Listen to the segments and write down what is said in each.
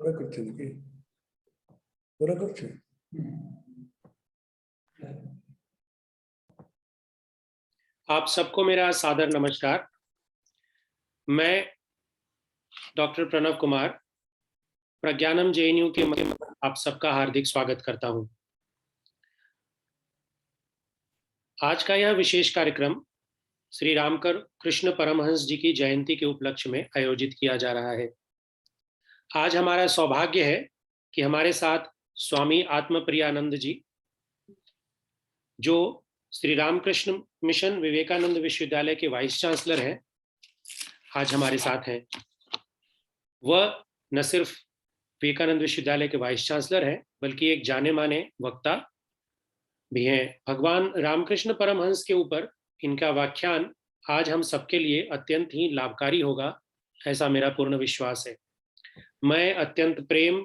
आप सबको मेरा सादर नमस्कार। मैं डॉक्टर प्रणव कुमार प्रज्ञानम जेएनयू के आप सबका हार्दिक स्वागत करता हूं। आज का यह विशेष कार्यक्रम श्री रामकृष्ण परमहंस जी की जयंती के उपलक्ष्य में आयोजित किया जा रहा है। आज हमारा सौभाग्य है कि हमारे साथ स्वामी आत्मप्रियानंद जी, जो श्री रामकृष्ण मिशन विवेकानंद विश्वविद्यालय के वाइस चांसलर हैं, आज हमारे साथ हैं। वह न सिर्फ विवेकानंद विश्वविद्यालय के वाइस चांसलर हैं, बल्कि एक जाने माने वक्ता भी हैं। भगवान रामकृष्ण परमहंस के ऊपर इनका व्याख्यान आज हम सबके लिए अत्यंत ही लाभकारी होगा, ऐसा मेरा पूर्ण विश्वास है। मैं अत्यंत प्रेम,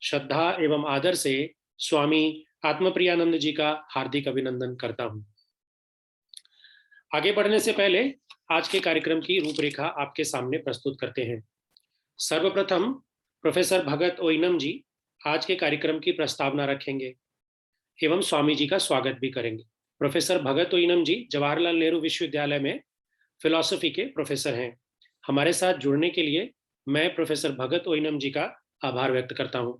श्रद्धा एवं आदर से स्वामी आत्मप्रियानंद जी का हार्दिक अभिनंदन करता हूं। आगे बढ़ने से पहले आज के कार्यक्रम की रूपरेखा आपके सामने प्रस्तुत करते हैं। सर्वप्रथम प्रोफेसर भगत ओइनम जी आज के कार्यक्रम की प्रस्तावना रखेंगे एवं स्वामी जी का स्वागत भी करेंगे। प्रोफेसर भगत ओइनम जी जवाहरलाल नेहरू विश्वविद्यालय में फिलॉसफी के प्रोफेसर हैं। हमारे साथ जुड़ने के लिए मैं प्रोफेसर भगत ओइनम जी का आभार व्यक्त करता हूं।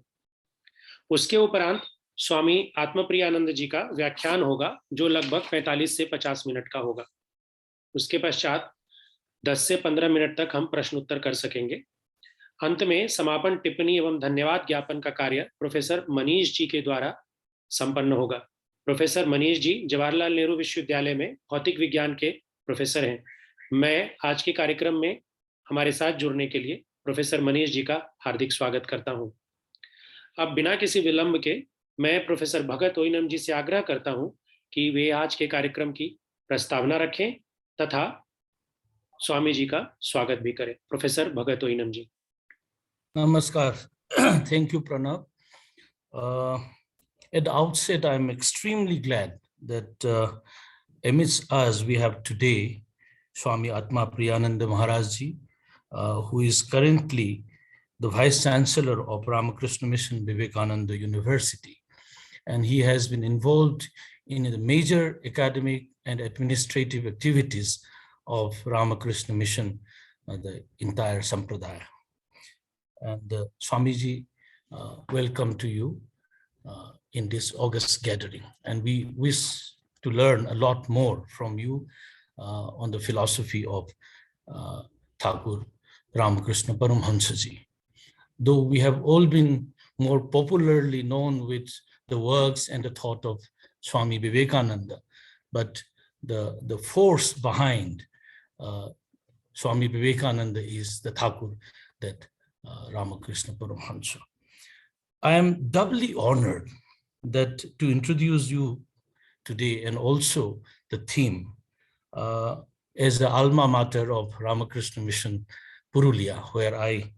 उसके उपरांत स्वामी आत्मप्रियानंद जी का व्याख्यान होगा, जो लगभग 45 से 50 मिनट का होगा। उसके पश्चात 10 से 15 मिनट तक हम प्रश्न उत्तर कर सकेंगे। अंत में समापन टिप्पणी एवं धन्यवाद ज्ञापन का कार्य प्रोफेसर मनीष जी के द्वारा संपन्न होगा। प्रोफेसर मनीष जी जवाहरलाल नेहरू विश्वविद्यालय में भौतिक विज्ञान के प्रोफेसर हैं। मैं आज के कार्यक्रम में हमारे साथ जुड़ने के लिए प्रोफेसर मनीष जी का हार्दिक स्वागत करता हूं। अब बिना किसी विलंब के मैं प्रोफेसर भगत ओइनम जी से आग्रह करता हूं कि वे आज के कार्यक्रम की प्रस्तावना रखें तथा स्वामी जी का स्वागत भी करें। Professor Bhagat Oinam ji. Namaskar. Thank you, Pranav. At the outset, I'm extremely glad that amidst us we have today Swami Atmapriyananda Maharaj ji, who is currently the Vice Chancellor of Ramakrishna Mission Vivekananda University. And he has been involved in the major academic and administrative activities of Ramakrishna Mission, the entire Sampradaya. And Swamiji, welcome to you in this August gathering. And we wish to learn a lot more from you on the philosophy of Thakur, Ramkrishna Paramahansa ji. Though we have all been more popularly known with the works and the thought of Swami Vivekananda, but the force behind Swami Vivekananda is the Thakur, that Ramakrishna Paramahansa. I am doubly honored that to introduce you today and also the theme as the alma mater of Ramakrishna Mission Purulia, where I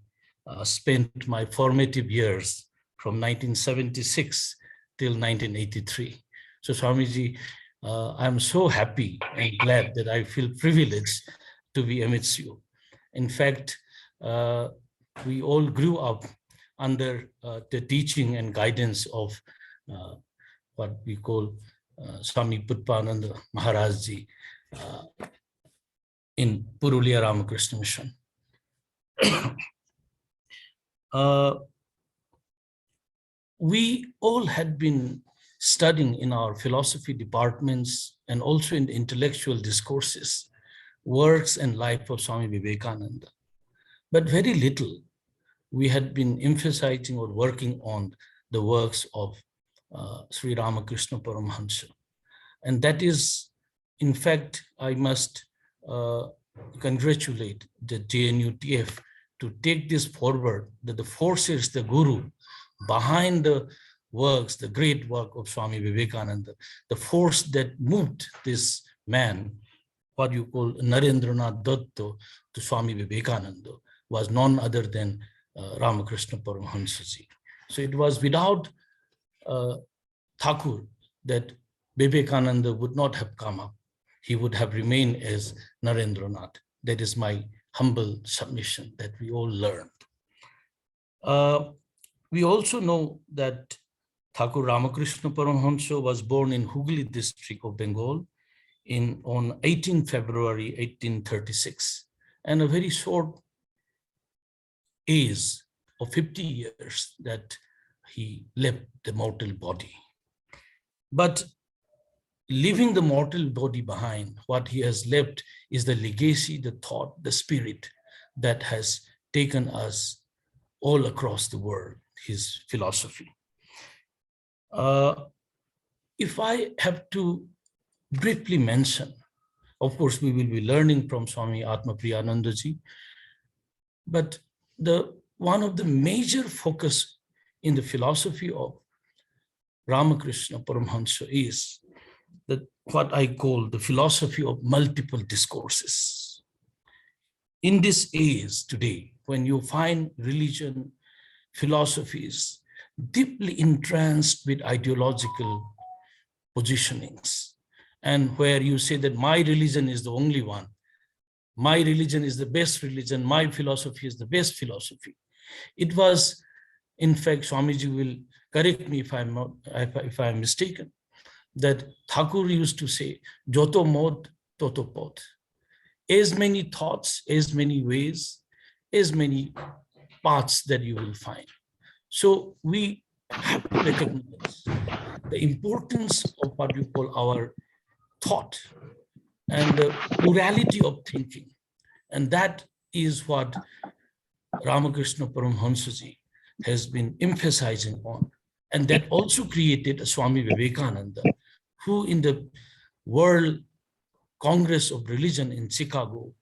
spent my formative years from 1976 till 1983. So Swamiji, I'm so happy and glad that I feel privileged to be amidst you. In fact, we all grew up under the teaching and guidance of what we call Swami Putpananda Maharaj ji in Purulia Ramakrishna Mission. We all had been studying in our philosophy departments and also in the intellectual discourses, works and life of Swami Vivekananda. But very little we had been emphasizing or working on the works of Sri Ramakrishna Paramahansa. And that is, in fact, I must congratulate the JNUTF to take this forward, that the forces, the guru behind the works, the great work of Swami Vivekananda, the force that moved this man, what you call Narendranath Datta, to Swami Vivekananda, was none other than Ramakrishna Paramahansa ji. So it was without Thakur that Vivekananda would not have come up. He would have remained as Narendranath. That is my humble submission that we all learned. we also know that Thakur Ramakrishna Paramahansa was born in Hooghly district of Bengal on 18 February 1836, and a very short age of 50 years that he left the mortal body. But leaving the mortal body behind, what he has left is the legacy, the thought, the spirit that has taken us all across the world, his philosophy. If I have to briefly mention, of course, we will be learning from Swami Atmapriyananda ji, but one of the major focus in the philosophy of Ramakrishna Paramahansa is what I call the philosophy of multiple discourses. In this age today, when you find religion, philosophies deeply entranced with ideological positionings, and where you say that my religion is the only one, my religion is the best religion, my philosophy is the best philosophy. It was, in fact, Swamiji will correct me if I'm mistaken, that Thakur used to say, Joto mod, toto pod. As many thoughts, as many ways, as many paths that you will find. So we have to recognize the importance of what you call our thought and the plurality of thinking. And that is what Ramakrishna Paramahansa ji has been emphasizing on. And that also created Swami Vivekananda, who in the World Congress of Religion in Chicago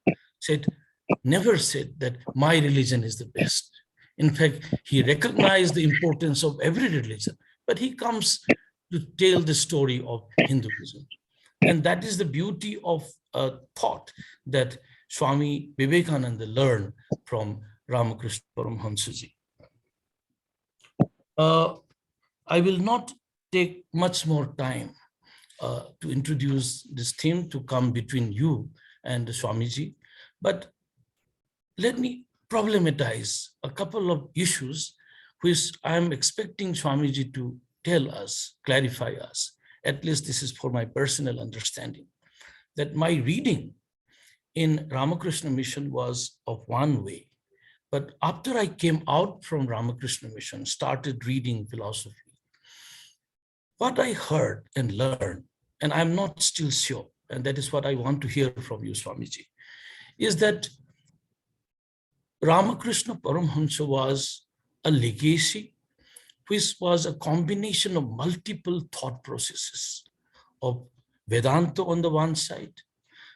never said that my religion is the best. In fact, he recognized the importance of every religion, but he comes to tell the story of Hinduism. And that is the beauty of thought that Swami Vivekananda learned from Ramakrishna Paramahansa ji. I will not take much more time to introduce this theme to come between you and Swamiji, but let me problematize a couple of issues which I'm expecting Swamiji to tell us, clarify us. At least this is for my personal understanding, that my reading in Ramakrishna Mission was of one way. But after I came out from Ramakrishna Mission, started reading philosophy, what I heard and learned, and I'm not still sure, and that is what I want to hear from you, Swamiji, is that Ramakrishna Paramahansa was a legacy which was a combination of multiple thought processes of Vedanta on the one side,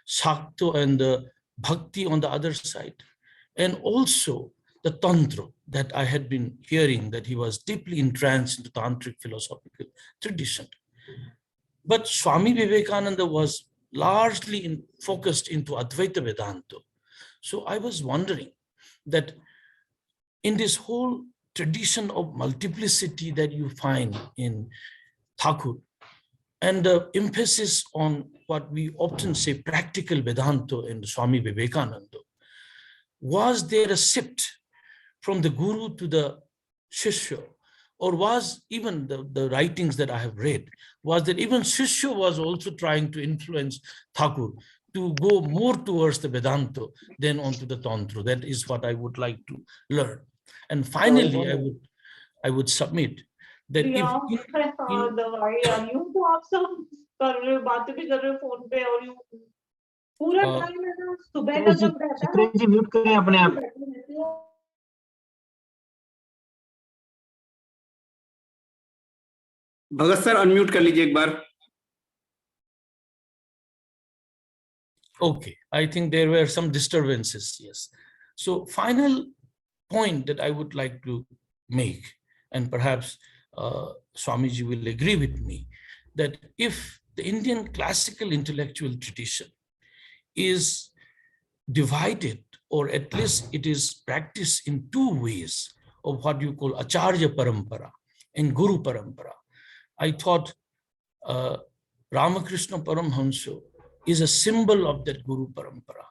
Shakta and Bhakti on the other side, and also the Tantra that I had been hearing, that he was deeply entranced into Tantric philosophical tradition. But Swami Vivekananda was largely focused into Advaita Vedanta. So I was wondering that in this whole tradition of multiplicity that you find in Thakur, and the emphasis on what we often say practical Vedanta in Swami Vivekananda, was there a shift from the Guru to the Shishya? Or was even the writings that I have read, was that even Shishya was also trying to influence Thakur to go more towards the Vedanta than onto the Tantra? That is what I would like to learn. And finally, I would submit that if Bhagat sir unmute कर लीजिए एक बार. Okay, I think there were some disturbances, yes. So final point that I would like to make, and perhaps Swamiji will agree with me, that if the Indian classical intellectual tradition is divided, or at least it is practiced in two ways of what you call Acharya Parampara and Guru Parampara, I thought Ramakrishna Paramahansa is a symbol of that Guru Parampara,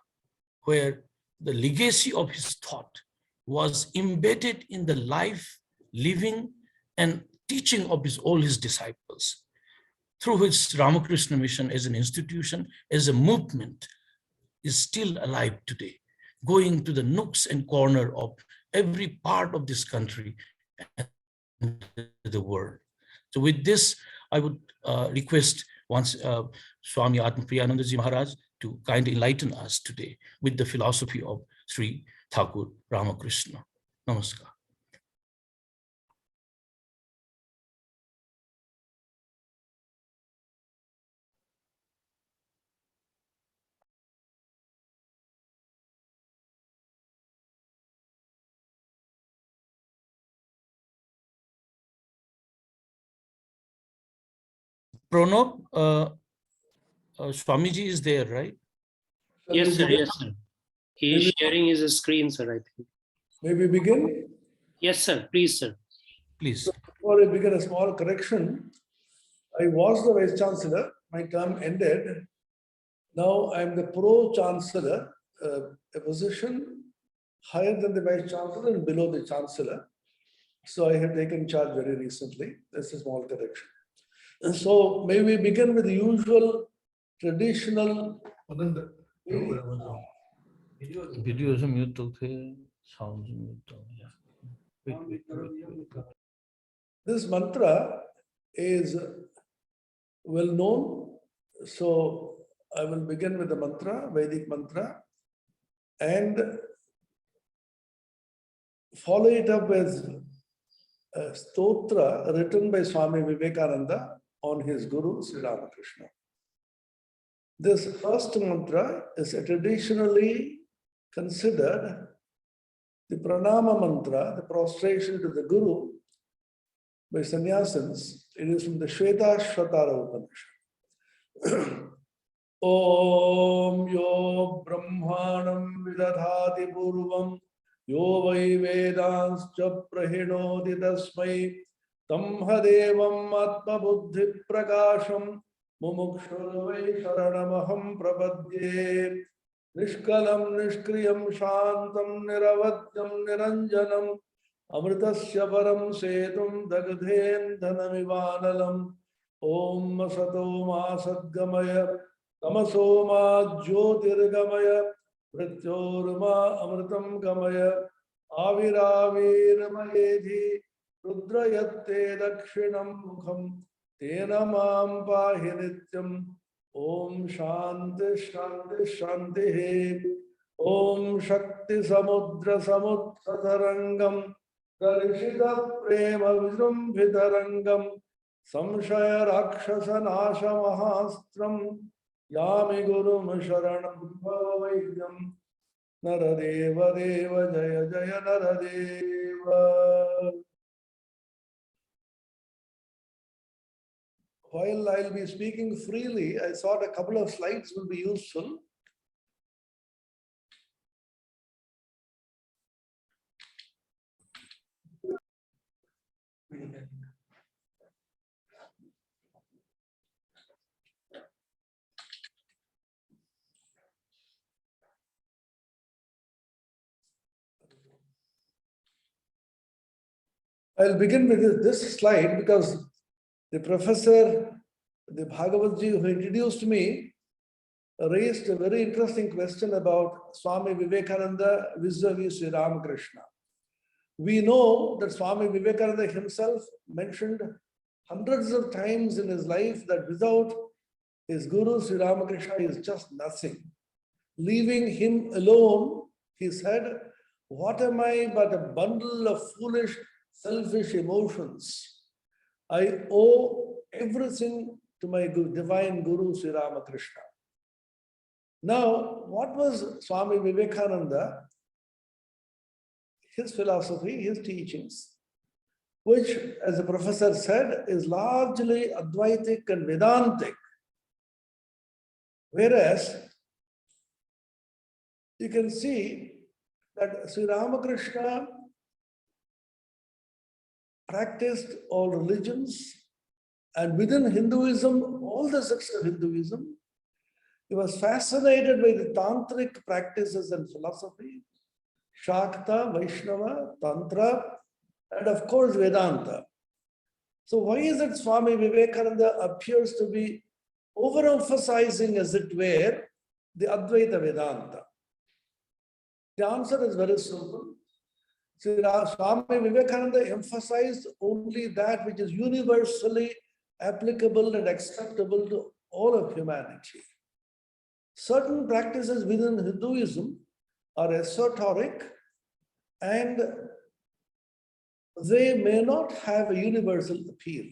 where the legacy of his thought was embedded in the life living and teaching of all his disciples, through which Ramakrishna Mission as an institution, as a movement, is still alive today, going to the nooks and corners of every part of this country and the world. So with this, I would request once Swami Atmapriyananda Ji Maharaj to kindly enlighten us today with the philosophy of Sri Thakur Ramakrishna. Namaskar. Pranab, Swamiji is there, right? Yes, sir. Yes, sir. He is sharing his screen, sir, I think. May we begin? Yes, sir. Please, sir. Please. So before I begin, a small correction. I was the Vice Chancellor. My term ended. Now I am the Pro Chancellor, a position higher than the Vice Chancellor and below the Chancellor. So I have taken charge very recently. That's a small correction. And so may we begin with the usual traditional. Videos are mute, okay. Sounds mute. Wait. This mantra is well known. So I will begin with the mantra, Vedic mantra, and follow it up with a stotra written by Swami Vivekananda on his Guru, Sri Ramakrishna. This first mantra is traditionally considered the pranama mantra, the prostration to the Guru by sannyasins. It is from the Shvetashvatara Upanishad. Om yo brahmanam vidadhati purvam yo vai vedanscha prahinoti tasmai tam hadevam atma buddhi prakasham mumukshurvai sharanamaham prapadye nishkalam nishkriyam shantam niravatyam niranjanam amritasya param setum dagdhen dhanamivanalam Om Sato Ma Sadgamaya Tamaso Ma Jyotirgamaya Prityorma Amritam Gamaya Aviravirmayedhi Rudrayatte Dakshinam Mukham Tena Mam Pahi Nityam Om Shanti Shanti Shanti Om Shakti Samudra Samudsatarangam Darishita Prema Vijrumbhitarangam Samshaya Rakshasa Nasha Mahastram Yami Guru Sharanam Bhavaidam Naradeva Deva Jaya Jaya Naradeva. While I'll be speaking freely, I thought a couple of slides will be useful. I'll begin with this slide because the professor, the Bhagavatji who introduced me, raised a very interesting question about Swami Vivekananda vis-a-vis Sri Ramakrishna. We know that Swami Vivekananda himself mentioned hundreds of times in his life that without his Guru Sri Ramakrishna is just nothing. Leaving him alone, he said, "What am I but a bundle of foolish, selfish emotions? I owe everything to my divine Guru Sri Ramakrishna." Now, what was Swami Vivekananda? His philosophy, his teachings, which, as the professor said, is largely Advaitic and Vedantic. Whereas, you can see that Sri Ramakrishna practiced all religions, and within Hinduism, all the sects of Hinduism, he was fascinated by the tantric practices and philosophy, Shakta, Vaishnava, Tantra, and of course Vedanta. So why is it Swami Vivekananda appears to be overemphasizing, as it were, the Advaita Vedanta? The answer is very simple. Swami Vivekananda emphasized only that which is universally applicable and acceptable to all of humanity. Certain practices within Hinduism are esoteric and they may not have a universal appeal.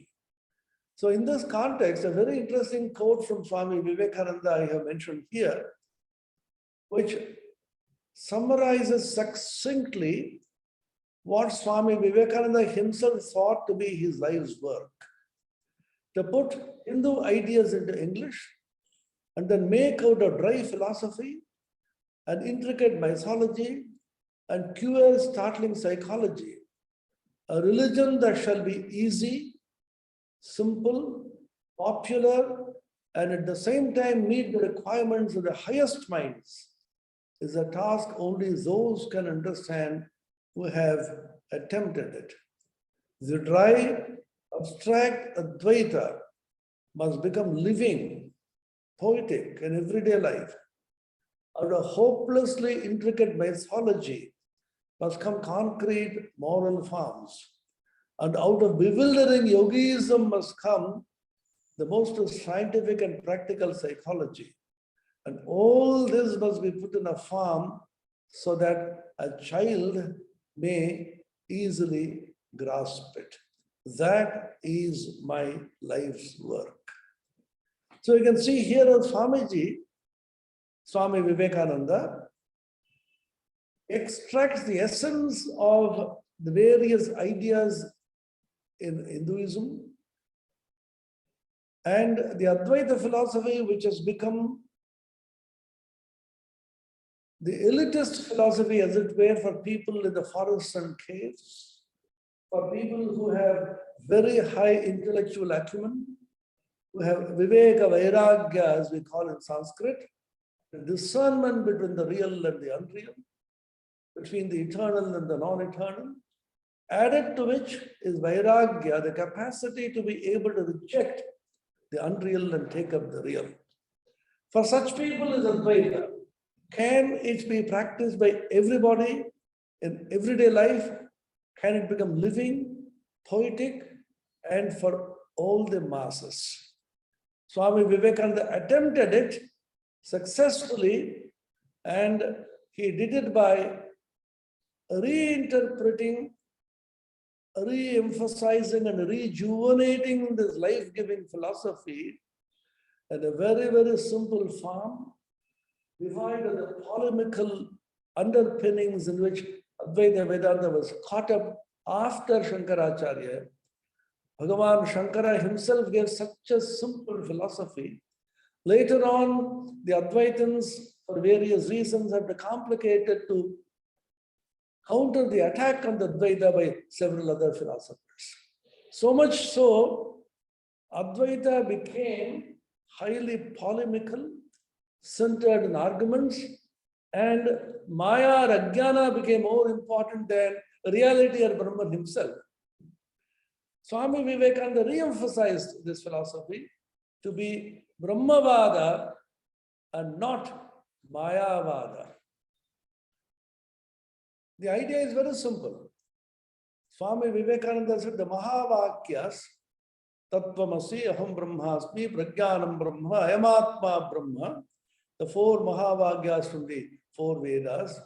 So in this context, a very interesting quote from Swami Vivekananda I have mentioned here, which summarizes succinctly what Swami Vivekananda himself thought to be his life's work. To put Hindu ideas into English and then make out a dry philosophy, an intricate mythology, and pure startling psychology. A religion that shall be easy, simple, popular, and at the same time meet the requirements of the highest minds is a task only those can understand who have attempted it. The dry, abstract Advaita must become living, poetic in everyday life. Out of hopelessly intricate mythology must come concrete moral forms. And out of bewildering yogism must come the most scientific and practical psychology. And all this must be put in a form so that a child may easily grasp it. That is my life's work. So you can see here of Swamiji, Swami Vivekananda, extracts the essence of the various ideas in Hinduism and the Advaita philosophy, which has become the elitist philosophy, as it were, for people in the forests and caves, for people who have very high intellectual acumen, who have Viveka Vairagya, as we call in Sanskrit, the discernment between the real and the unreal, between the eternal and the non-eternal, added to which is Vairagya, the capacity to be able to reject the unreal and take up the real. For such people is Advaita. Can it be practiced by everybody in everyday life? Can it become living, poetic, and for all the masses? Swami Vivekananda attempted it successfully, and he did it by reinterpreting, re-emphasizing, and rejuvenating this life-giving philosophy in a very, very simple form, devoid of the polemical underpinnings in which Advaita Vedanta was caught up after Shankaracharya. Bhagavan Shankara himself gave such a simple philosophy. Later on, the Advaitins, for various reasons, have been complicated to counter the attack on the Advaita by several other philosophers. So much so, Advaita became highly polemical, centered in arguments, and Maya or Ajnana became more important than reality or Brahman himself. Swami Vivekananda re-emphasized this philosophy to be Brahmavada and not Mayavada. The idea is very simple. Swami Vivekananda said the Mahavakyas, Tattvamasi, Aham Brahmasmi, Prajnanam Brahma, Ayamatma Brahma, the four Mahavakyas from the four Vedas,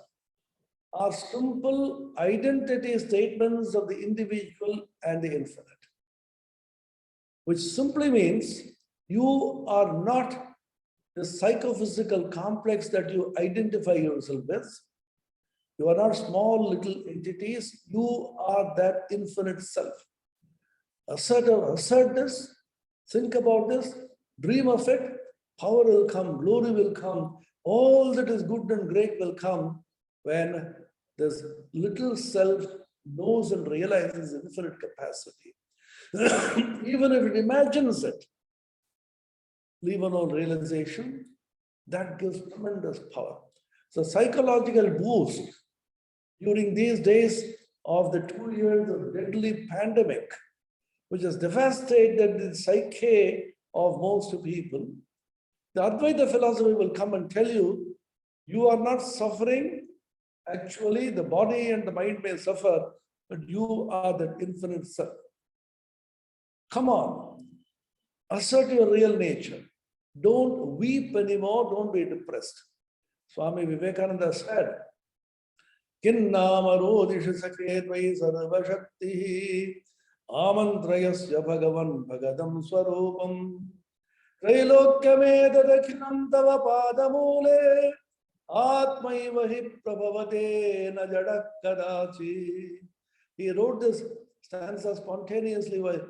are simple identity statements of the individual and the infinite, which simply means you are not the psychophysical complex that you identify yourself with. You are not small little entities. You are that infinite self. Assert this, think about this, dream of it, power will come, glory will come, all that is good and great will come when this little self knows and realizes infinite capacity. Even if it imagines it, leave alone realization, that gives tremendous power. So psychological boost during these days of the 2 years of deadly pandemic, which has devastated the psyche of most people, the Advaita philosophy will come and tell you, you are not suffering. Actually, the body and the mind may suffer, but you are the infinite self. Come on, assert your real nature. Don't weep anymore, don't be depressed. Swami Vivekananda said, Kinnamarodisha saketvai sarvashakti amantrayasya bhagavan bhagadam swarupam Trailokyamedadakhinam tava padamule Atmaivahi prabhavate na jadak kadachi. He wrote this stanza spontaneously in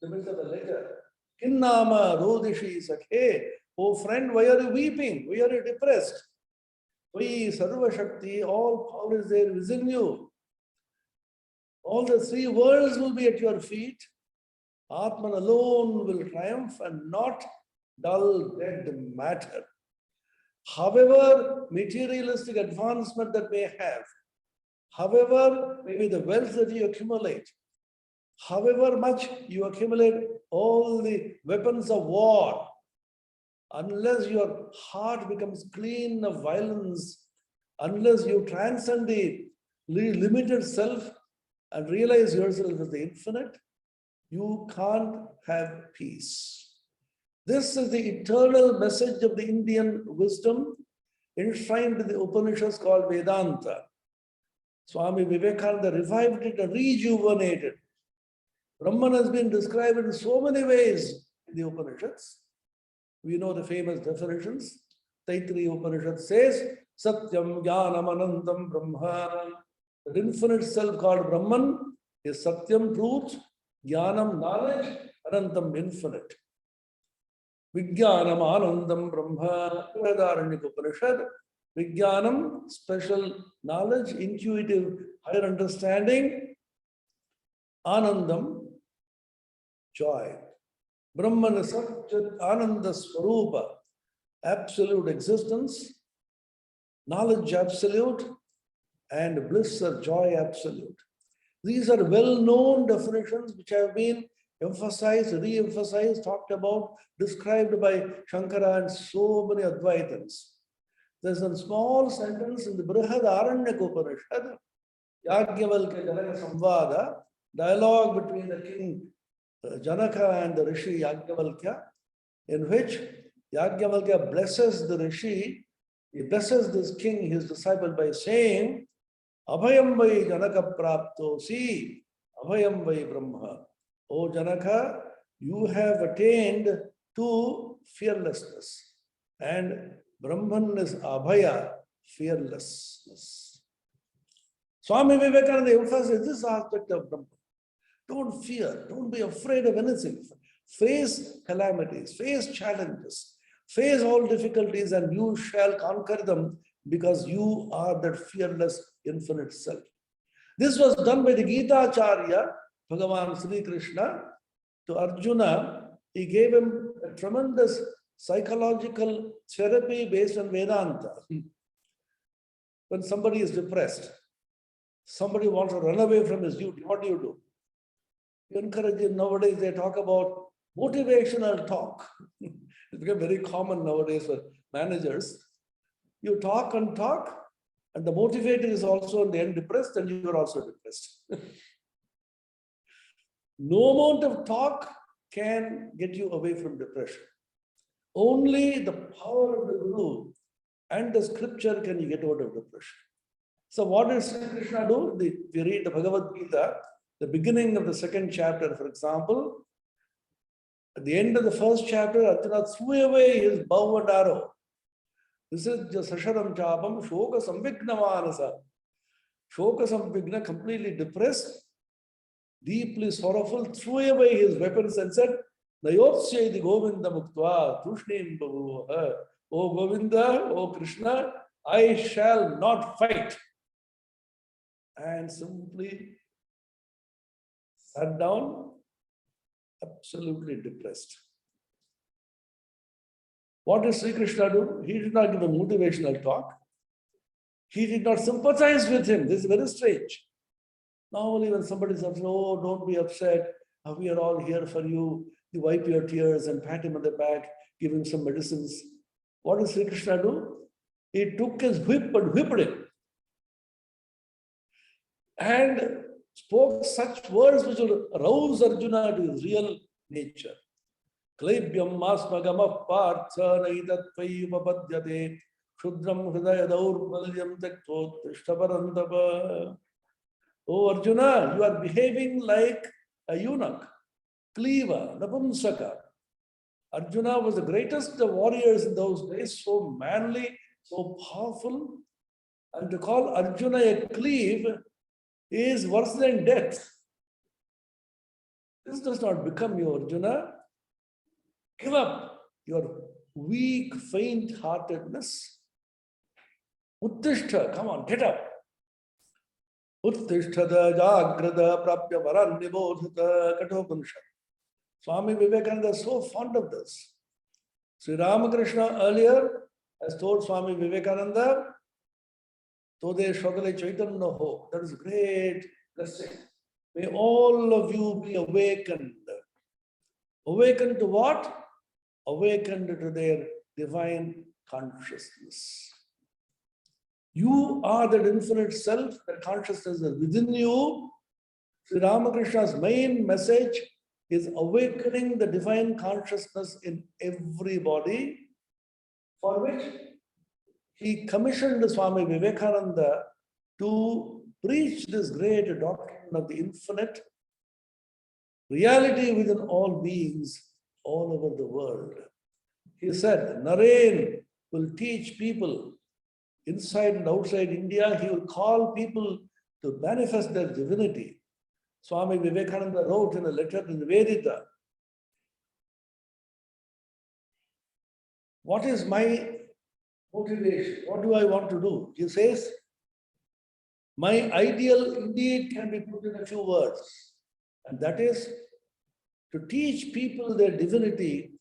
the midst of the letter. Kinnama rodishi sakhe. Oh friend, why are you weeping? Why are you depressed? Vai sarva shakti, all power is there within you. All the 3 worlds will be at your feet. Atman alone will triumph and not dull dead matter. However materialistic advancement that may have, however maybe the wealth that you accumulate, however much you accumulate all the weapons of war, unless your heart becomes clean of violence, unless you transcend the limited self and realize yourself as the infinite, you can't have peace. This is the eternal message of the Indian wisdom enshrined in the Upanishads called Vedanta. Swami Vivekananda revived it and rejuvenated. Brahman has been described in so many ways in the Upanishads. We know the famous definitions. Taittiriya Upanishad says, Satyam Jnanam Anantam Brahma. The infinite self called Brahman is Satyam, truth, Jnanam, knowledge, Anantam, infinite. Vijnanam Anandam Brahma, Vedaranyaka Upanishad. Vijnanam, special knowledge, intuitive, higher understanding. Anandam, joy. Brahman is Satchat Ananda Swarupa, absolute existence, knowledge absolute, and bliss or joy absolute. These are well-known definitions which have been emphasized, re-emphasized, talked about, described by Shankara and so many Advaitans. There's a small sentence in the Brihadaranyaka Upanishad, Yajnavalkya Janaka Samvada, dialogue between the king Janaka and the Rishi Yajnavalkya, in which Yajnavalkya blesses the Rishi, he blesses this king, his disciple, by saying, Abhayam vai Janaka Prapto, see, Abhayam vai Brahma. O Janaka, you have attained to fearlessness. And Brahman is Abhaya, fearlessness. Swami Vivekananda emphasizes this aspect of Brahman. Don't fear, don't be afraid of anything. Face calamities, face challenges, face all difficulties, and you shall conquer them because you are that fearless infinite self. This was done by the Gita Acharya, Bhagavan Sri Krishna, to Arjuna. He gave him a tremendous psychological therapy based on Vedanta. When somebody is depressed, somebody wants to run away from his duty, what do? You encourage him. Nowadays they talk about motivational talk. It's become very common nowadays for managers. You talk and talk, and the motivator is also in the end depressed, and you are also depressed. No amount of talk can get you away from depression. Only the power of the Guru and the scripture can you get out of depression. So what did Sri Krishna do? If you read the Bhagavad Gita, the beginning of the 2nd chapter, for example, at the end of the 1st chapter, Arjuna threw away his bow and arrow. This is Sasharam Chapam, Shoka Samvigna Manasa. Shoka Samvigna, completely depressed, deeply sorrowful, threw away his weapons and said, Nayotsyaiti Govinda Muktva, Tushnim Babu. O Govinda, O Krishna, I shall not fight. And simply sat down, absolutely depressed. What did Sri Krishna do? He did not give a motivational talk. He did not sympathize with him. This is very strange. Normally when somebody says, oh, don't be upset, we are all here for you, you wipe your tears and pat him on the back, give him some medicines. What does Sri Krishna do? He took his whip and whipped him. And spoke such words which will rouse Arjuna to his real nature. Klebhyam masmagamah partha naitattvai upapadyate shudram hridaya daurbalyam tektot tishtaparantapa. Oh Arjuna, you are behaving like a eunuch, Kliva, Napumsaka. Arjuna was the greatest of warriors in those days, so manly, so powerful. And to call Arjuna a cleave is worse than death. This does not become you, Arjuna. Give up your weak, faint-heartedness. Uttishta, come on, get up. Uttishtada jagrada prapya varan nibodhata kathopanishad. Swami Vivekananda is so fond of this. Sri Ramakrishna earlier has told Swami Vivekananda, Tode Shagale Chaitanya ho. That is a great blessing. May all of you be awakened. Awakened to what? Awakened to their divine consciousness. You are that infinite self, that consciousness is within you. Sri Ramakrishna's main message is awakening the divine consciousness in everybody, for which he commissioned Swami Vivekananda to preach this great doctrine of the infinite reality within all beings all over the world. He said, Naren will teach people inside and outside India. He will call people to manifest their divinity. Swami Vivekananda wrote in a letter in Vedita, what is my motivation? What do I want to do? He says, my ideal indeed can be put in a few words, and that is to teach people their divinity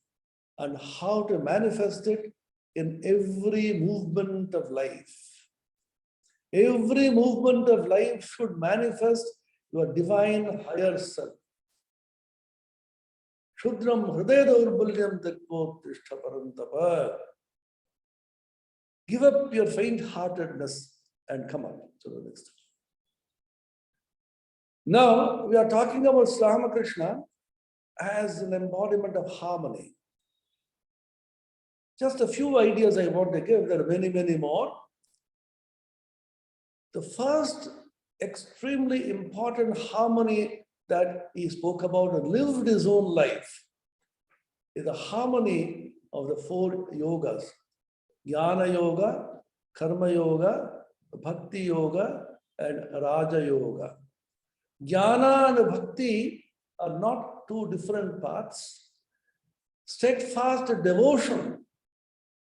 and how to manifest it in every movement of life. Every movement of life should manifest your divine higher self. Shudram hridaya daurbalyam tektot tishtaparantapa. Give up your faint-heartedness and come on to the next. Now, we are talking about Sri Ramakrishna as an embodiment of harmony. Just a few ideas I want to give. There are many, many more. The first extremely important harmony that he spoke about and lived his own life is the harmony of the four yogas. Jnana Yoga, Karma Yoga, Bhakti Yoga, and Raja Yoga. Jnana and Bhakti are not two different paths. Steadfast devotion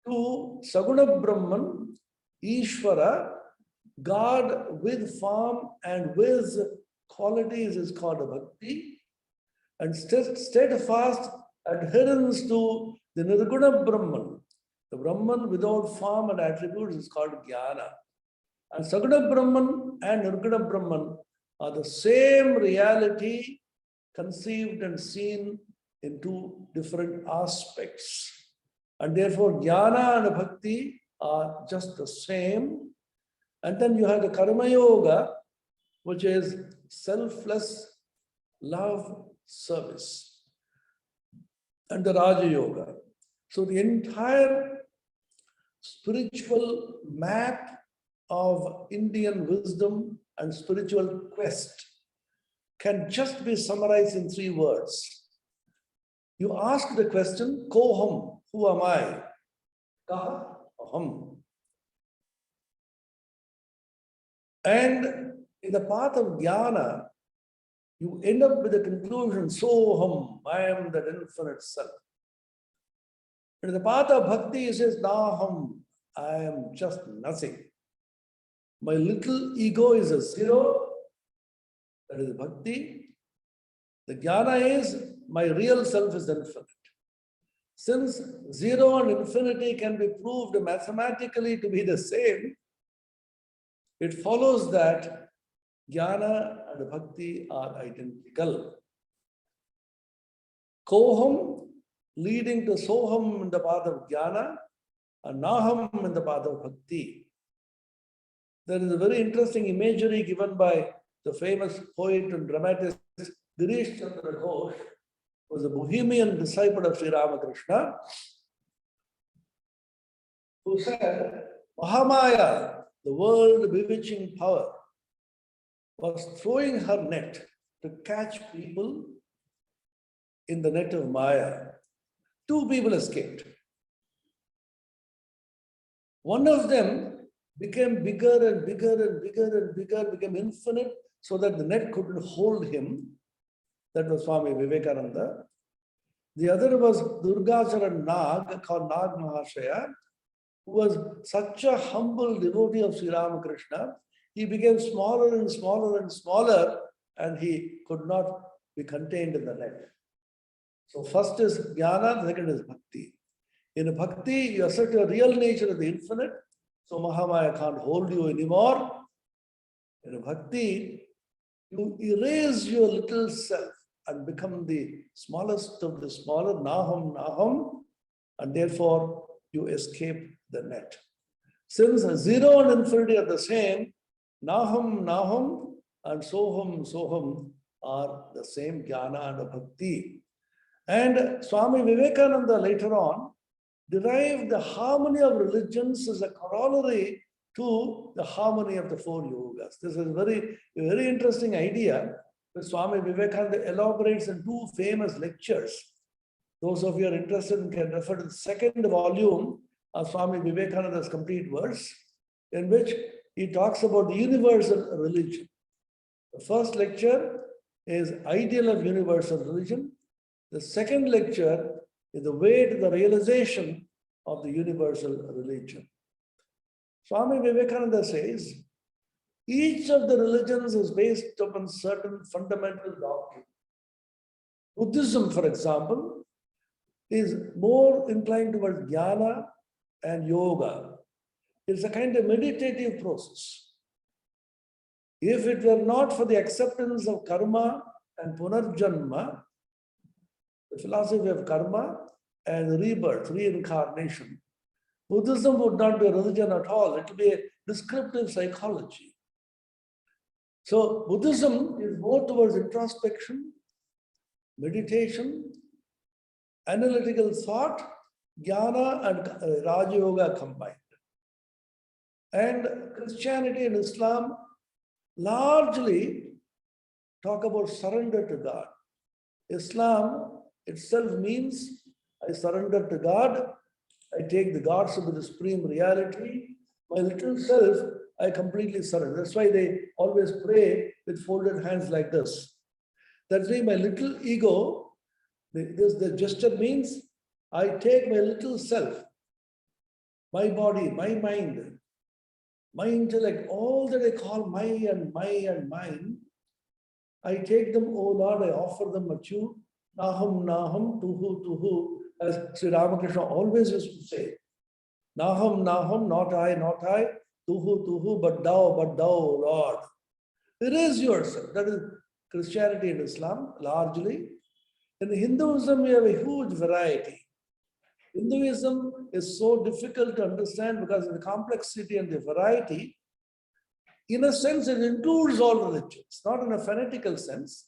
to Saguna Brahman, Ishvara, God with form and with qualities is called Bhakti. And steadfast adherence to the Nirguna Brahman, the Brahman without form and attributes, is called Jnana. And Saguna Brahman and Nirguna Brahman are the same reality conceived and seen in two different aspects. And therefore, Jnana and Bhakti are just the same. And then you have the Karma Yoga, which is selfless love service, and the Raja Yoga. So the entire spiritual map of Indian wisdom and spiritual quest can just be summarized in 3 words. You ask the question, Koham, who am I? Kaha, aham. And in the path of Jnana, you end up with the conclusion, Soham, I am that infinite self. And in the path of Bhakti, it says, Naham, I am just nothing. My little ego is a zero. That is Bhakti. The Jnana is, my real self is infinite. Since zero and infinity can be proved mathematically to be the same, it follows that Jnana and bhakti are identical. Koham leading to soham in the path of jnana and naham in the path of bhakti. There is a very interesting imagery given by the famous poet and dramatist Girish Chandra Ghosh, who was a Bohemian disciple of Sri Ramakrishna, who said, Mahamaya, the world bewitching power, was throwing her net to catch people in the net of Maya. 2 people escaped. One of them became bigger and bigger and bigger and bigger, became infinite, so that the net couldn't hold him. That was Swami Vivekananda. The other was Durgacharan Nag, called Nag Mahashaya, who was such a humble devotee of Sri Ramakrishna. He became smaller and smaller and smaller, and he could not be contained in the net. So first is jnana, the second is bhakti. In bhakti, you assert your real nature as the infinite, so Mahamaya can't hold you anymore. In bhakti, you erase your little self and become the smallest of the smaller, naham, naham, and therefore you escape the net. Since zero and infinity are the same, naham, naham, and soham, soham are the same, jnana and bhakti. And Swami Vivekananda later on derived the harmony of religions as a corollary to the harmony of the 4 yogas. This is a very interesting idea that Swami Vivekananda elaborates in 2 famous lectures. Those of you are interested can refer to the 2nd volume of Swami Vivekananda's complete verse, in which he talks about the universal religion. The first lecture is ideal of universal religion. The second lecture is the way to the realization of the universal religion. Swami Vivekananda says, each of the religions is based upon certain fundamental doctrines. Buddhism, for example, is more inclined towards jnana and yoga. It's a kind of meditative process. If it were not for the acceptance of karma and punarjanma, the philosophy of karma and rebirth, reincarnation, Buddhism would not be a religion at all. It would be a descriptive psychology. So Buddhism is more towards introspection, meditation, analytical thought, jnana and Raja Yoga combined. And Christianity and Islam largely talk about surrender to God. Islam itself means I surrender to God. I take the gods of the supreme reality. My little self, I completely surrender. That's why they always pray with folded hands like this. That's why my little ego, the gesture means I take my little self, my body, my mind, my intellect, all that I call my and mine, I take them, oh Lord, I offer them at you. Naham, naham, tuhu, as Sri Ramakrishna always used to say. Naham, naham, not I, tuhu, but thou, Lord. Erase yourself. That is Christianity and Islam, largely. In Hinduism, we have a huge variety. Hinduism is so difficult to understand because of the complexity and the variety. In a sense, it includes all religions, not in a fanatical sense,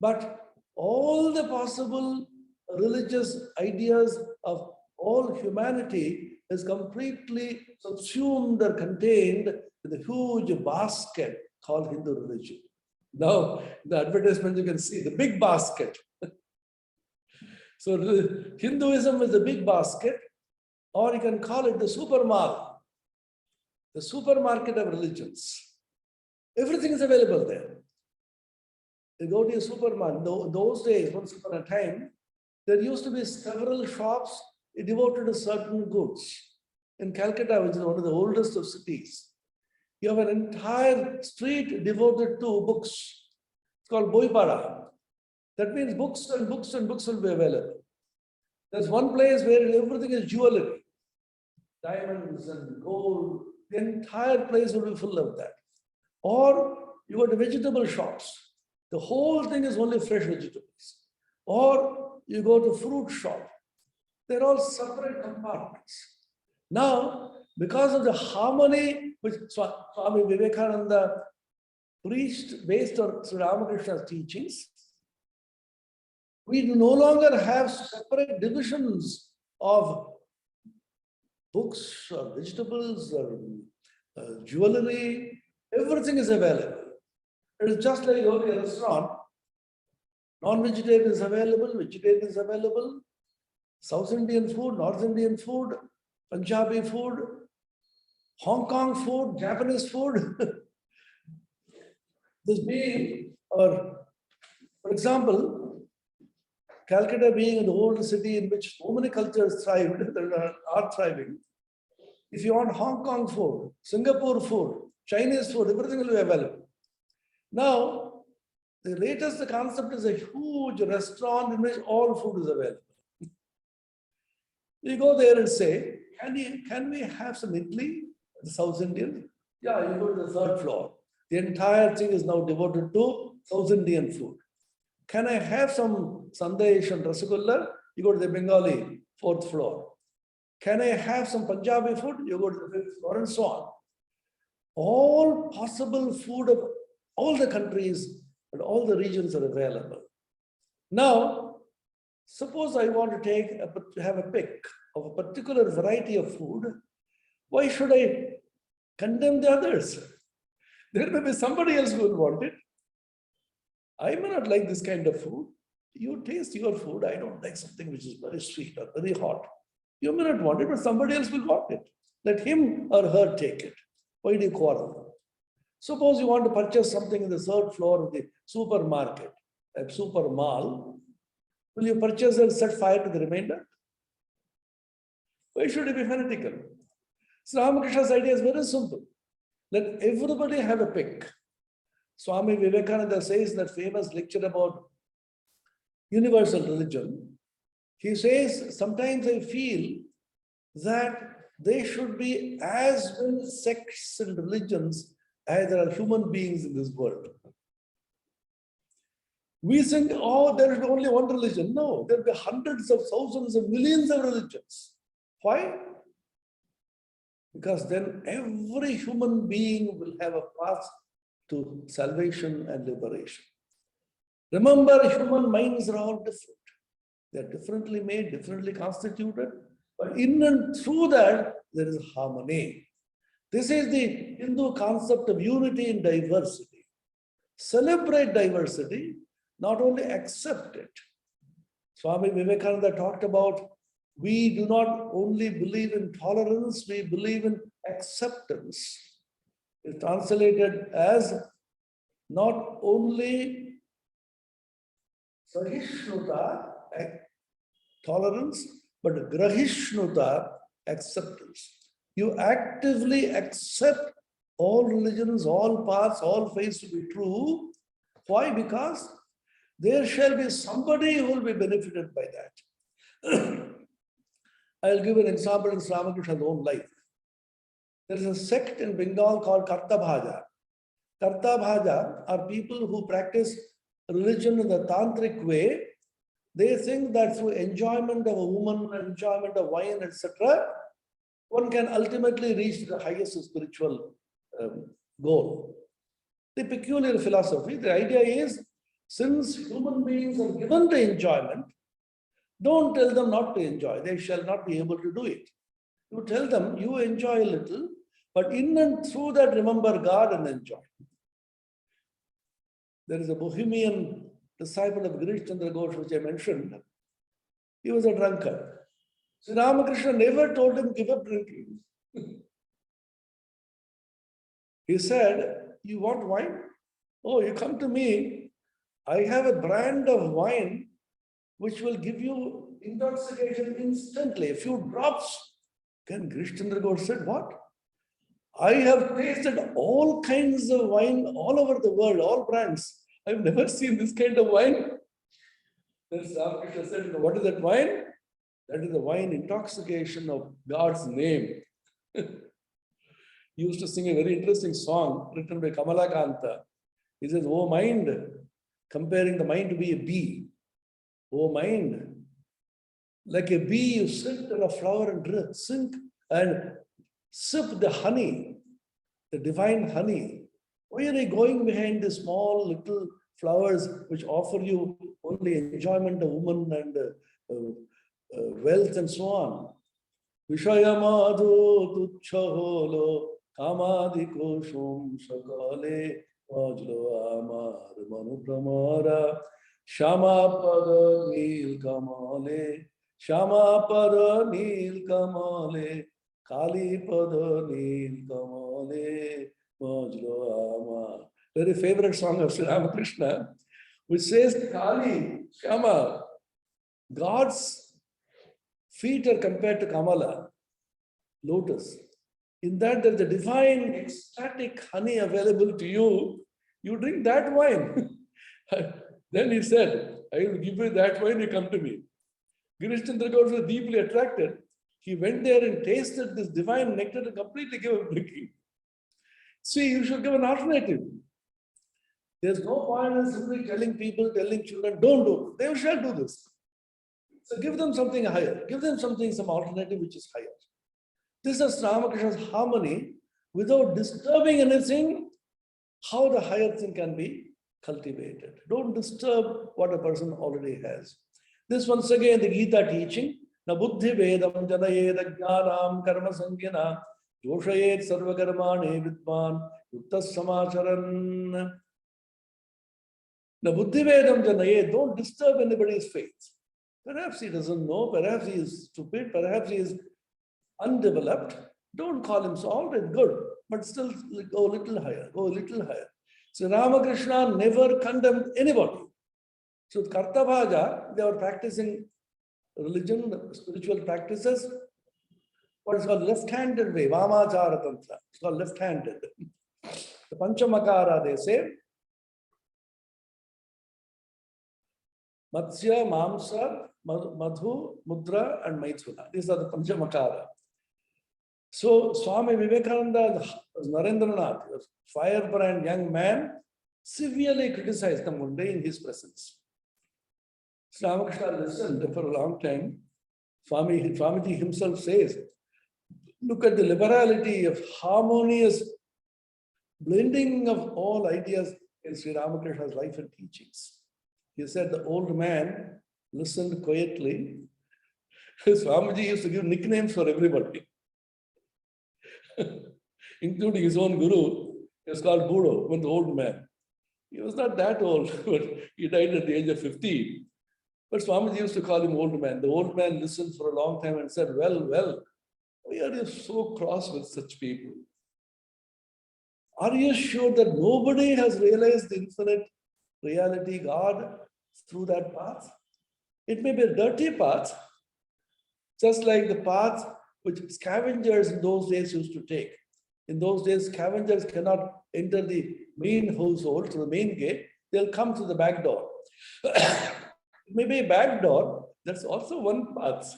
but all the possible religious ideas of all humanity is completely subsumed or contained in a huge basket called Hindu religion. Now, in the advertisement, you can see the big basket. So Hinduism is the big basket, or you can call it the supermarket, the supermarket of religions. Everything is available there. You go to a supermarket. Those days, once upon a time, there used to be several shops devoted to certain goods. In Calcutta, which is one of the oldest of cities, you have an entire street devoted to books. It's called Boipada. That means books and books and books will be available. There's one place where everything is jewelry, diamonds and gold. The entire place will be full of that. Or you go to vegetable shops. The whole thing is only fresh vegetables. Or you go to fruit shop. They're all separate compartments. Now, because of the harmony which Swami Vivekananda preached based on Sri Ramakrishna's teachings, we no longer have separate divisions of books or vegetables or jewelry. Everything is available. It is just like you go to a restaurant. Non-vegetarian is available, vegetarian is available, South Indian food, North Indian food, Punjabi food, Hong Kong food, Japanese food. This being, or for example, Calcutta being the old city in which so many cultures thrived, that are thriving. If you want Hong Kong food, Singapore food, Chinese food, everything will be available. Now, the latest concept is a huge restaurant in which all food is available. You go there and say, can we have some idli, the South Indian? Yeah, you go to the third floor. The entire thing is now devoted to South Indian food. Can I have some sandesh and rasgulla? You go to the Bengali, fourth floor. Can I have some Punjabi food? You go to the fifth floor, and so on. All possible food of all the countries and all the regions are available. Now, suppose I want to have a pick of a particular variety of food. Why should I condemn the others? There may be somebody else who will want it. I may not like this kind of food. You taste your food. I don't like something which is very sweet or very hot. You may not want it, but somebody else will want it. Let him or her take it. Why do you quarrel? Suppose you want to purchase something in the third floor of the supermarket, a super mall. Will you purchase and set fire to the remainder? Why should you be fanatical? So Ramakrishna's idea is very simple. Let everybody have a pick. Swami Vivekananda says in that famous lecture about universal religion, he says, sometimes I feel that there should be as many sects and religions as there are human beings in this world. We think, oh, there is only one religion. No, there will be hundreds of thousands of millions of religions. Why? Because then every human being will have a path to salvation and liberation. Remember, human minds are all different. They are differently made, differently constituted. But in and through that, there is harmony. This is the Hindu concept of unity in diversity. Celebrate diversity, not only accept it. Swami Vivekananda talked about, we do not only believe in tolerance, we believe in acceptance. It's translated as not only Sahishnuta, tolerance, but Grahishnuta, acceptance. You actively accept all religions, all paths, all faiths to be true. Why? Because there shall be somebody who will be benefited by that. I'll give an example in Sri Ramakrishna's own life. There is a sect in Bengal called Kartabhaja. Kartabhaja are people who practice religion in the tantric way. They think that through enjoyment of a woman, enjoyment of wine, etc., one can ultimately reach the highest spiritual goal. The peculiar philosophy, the idea is, since human beings are given the enjoyment, don't tell them not to enjoy. They shall not be able to do it. You tell them, you enjoy a little, but in and through that, remember God and enjoy. There is a Bohemian disciple of Girish Chandra Ghosh, which I mentioned. He was a drunkard. Sri Ramakrishna never told him, give up drinking. He said, you want wine? Oh, you come to me. I have a brand of wine which will give you intoxication instantly, a few drops. Then Girish Chandra Ghosh said, what? I have tasted all kinds of wine all over the world, all brands. I've never seen this kind of wine. Then Sri Ramakrishna said, what is that wine? That is the wine intoxication of God's name. He used to sing a very interesting song written by Kamalakanta. He says, oh mind, comparing the mind to be a bee. Oh mind, like a bee, you sit on a flower and sink and sip the honey, the divine honey. Why are you going behind the small little flowers which offer you only enjoyment of woman and wealth and so on? Vishayamado tuchholo kamadi koshum sakale vajlo amar manu pramara shama pada nil kamale shama pada nil kamale kali pada nil kamale vajlo amar. Very favorite song of Sri Ramakrishna, which says Kali, Shama, God's feet are compared to Kamala, lotus. In that there's a divine ecstatic honey available to you. You drink that wine. Then he said, I will give you that wine, you come to me. Girish Chandra Gaur was deeply attracted. He went there and tasted this divine nectar and completely gave up drinking. See, you should give an alternative. There's no point in simply telling people, telling children, don't do it. They shall do this. So give them something higher. Give them some alternative which is higher. This is Ramakrishna's harmony without disturbing anything, how the higher thing can be cultivated. Don't disturb what a person already has. This once again the Gita teaching. Na buddhi vedam janayed jnanam karma sangyana joshayed sarva karmane vidman uttas samacharan. Na buddhi vedam janayed, don't disturb anybody's faith. Perhaps he doesn't know, perhaps he is stupid, perhaps he is undeveloped. Don't call him so, all right, good, but still go a little higher, go a little higher. So Ramakrishna never condemned anybody. So with Kartavaja, they were practicing religion, spiritual practices, what is called left-handed way, Vamachara Tantra. It's called left-handed. The Panchamakara, they say, Matsya, Mamsa, Madhu, Mudra, and Maithuna. These are the Panchamakara. So Swami Vivekananda, Narendranath, a firebrand young man, severely criticized them one day in his presence. Sri Ramakrishna listened for a long time. Swamiji himself says, look at the liberality of harmonious blending of all ideas in Sri Ramakrishna's life and teachings. He said the old man listened quietly. Swamiji used to give nicknames for everybody, including his own guru. He was called Budo, when the old man. He was not that old, but he died at the age of 15. But Swamiji used to call him old man. The old man listened for a long time and said, well, why are you so cross with such people? Are you sure that nobody has realized the infinite reality, God, through that path? It may be a dirty path, just like the path which scavengers in those days used to take. In those days, scavengers cannot enter the main household through the main gate. They'll come through the back door. It may be a back door. That's also one path.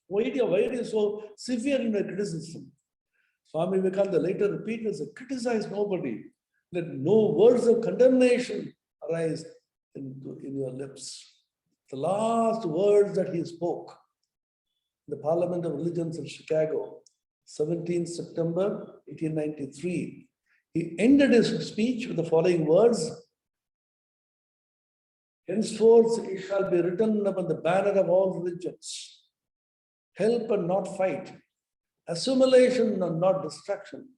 Why are you so severe in your criticism? Swami Vivekananda later repeated, criticize nobody. Let no words of condemnation arise in your lips. The last words that he spoke in the Parliament of Religions in Chicago, 17th September 1893. He ended his speech with the following words: henceforth it shall be written upon the banner of all religions, help and not fight, assimilation and not destruction,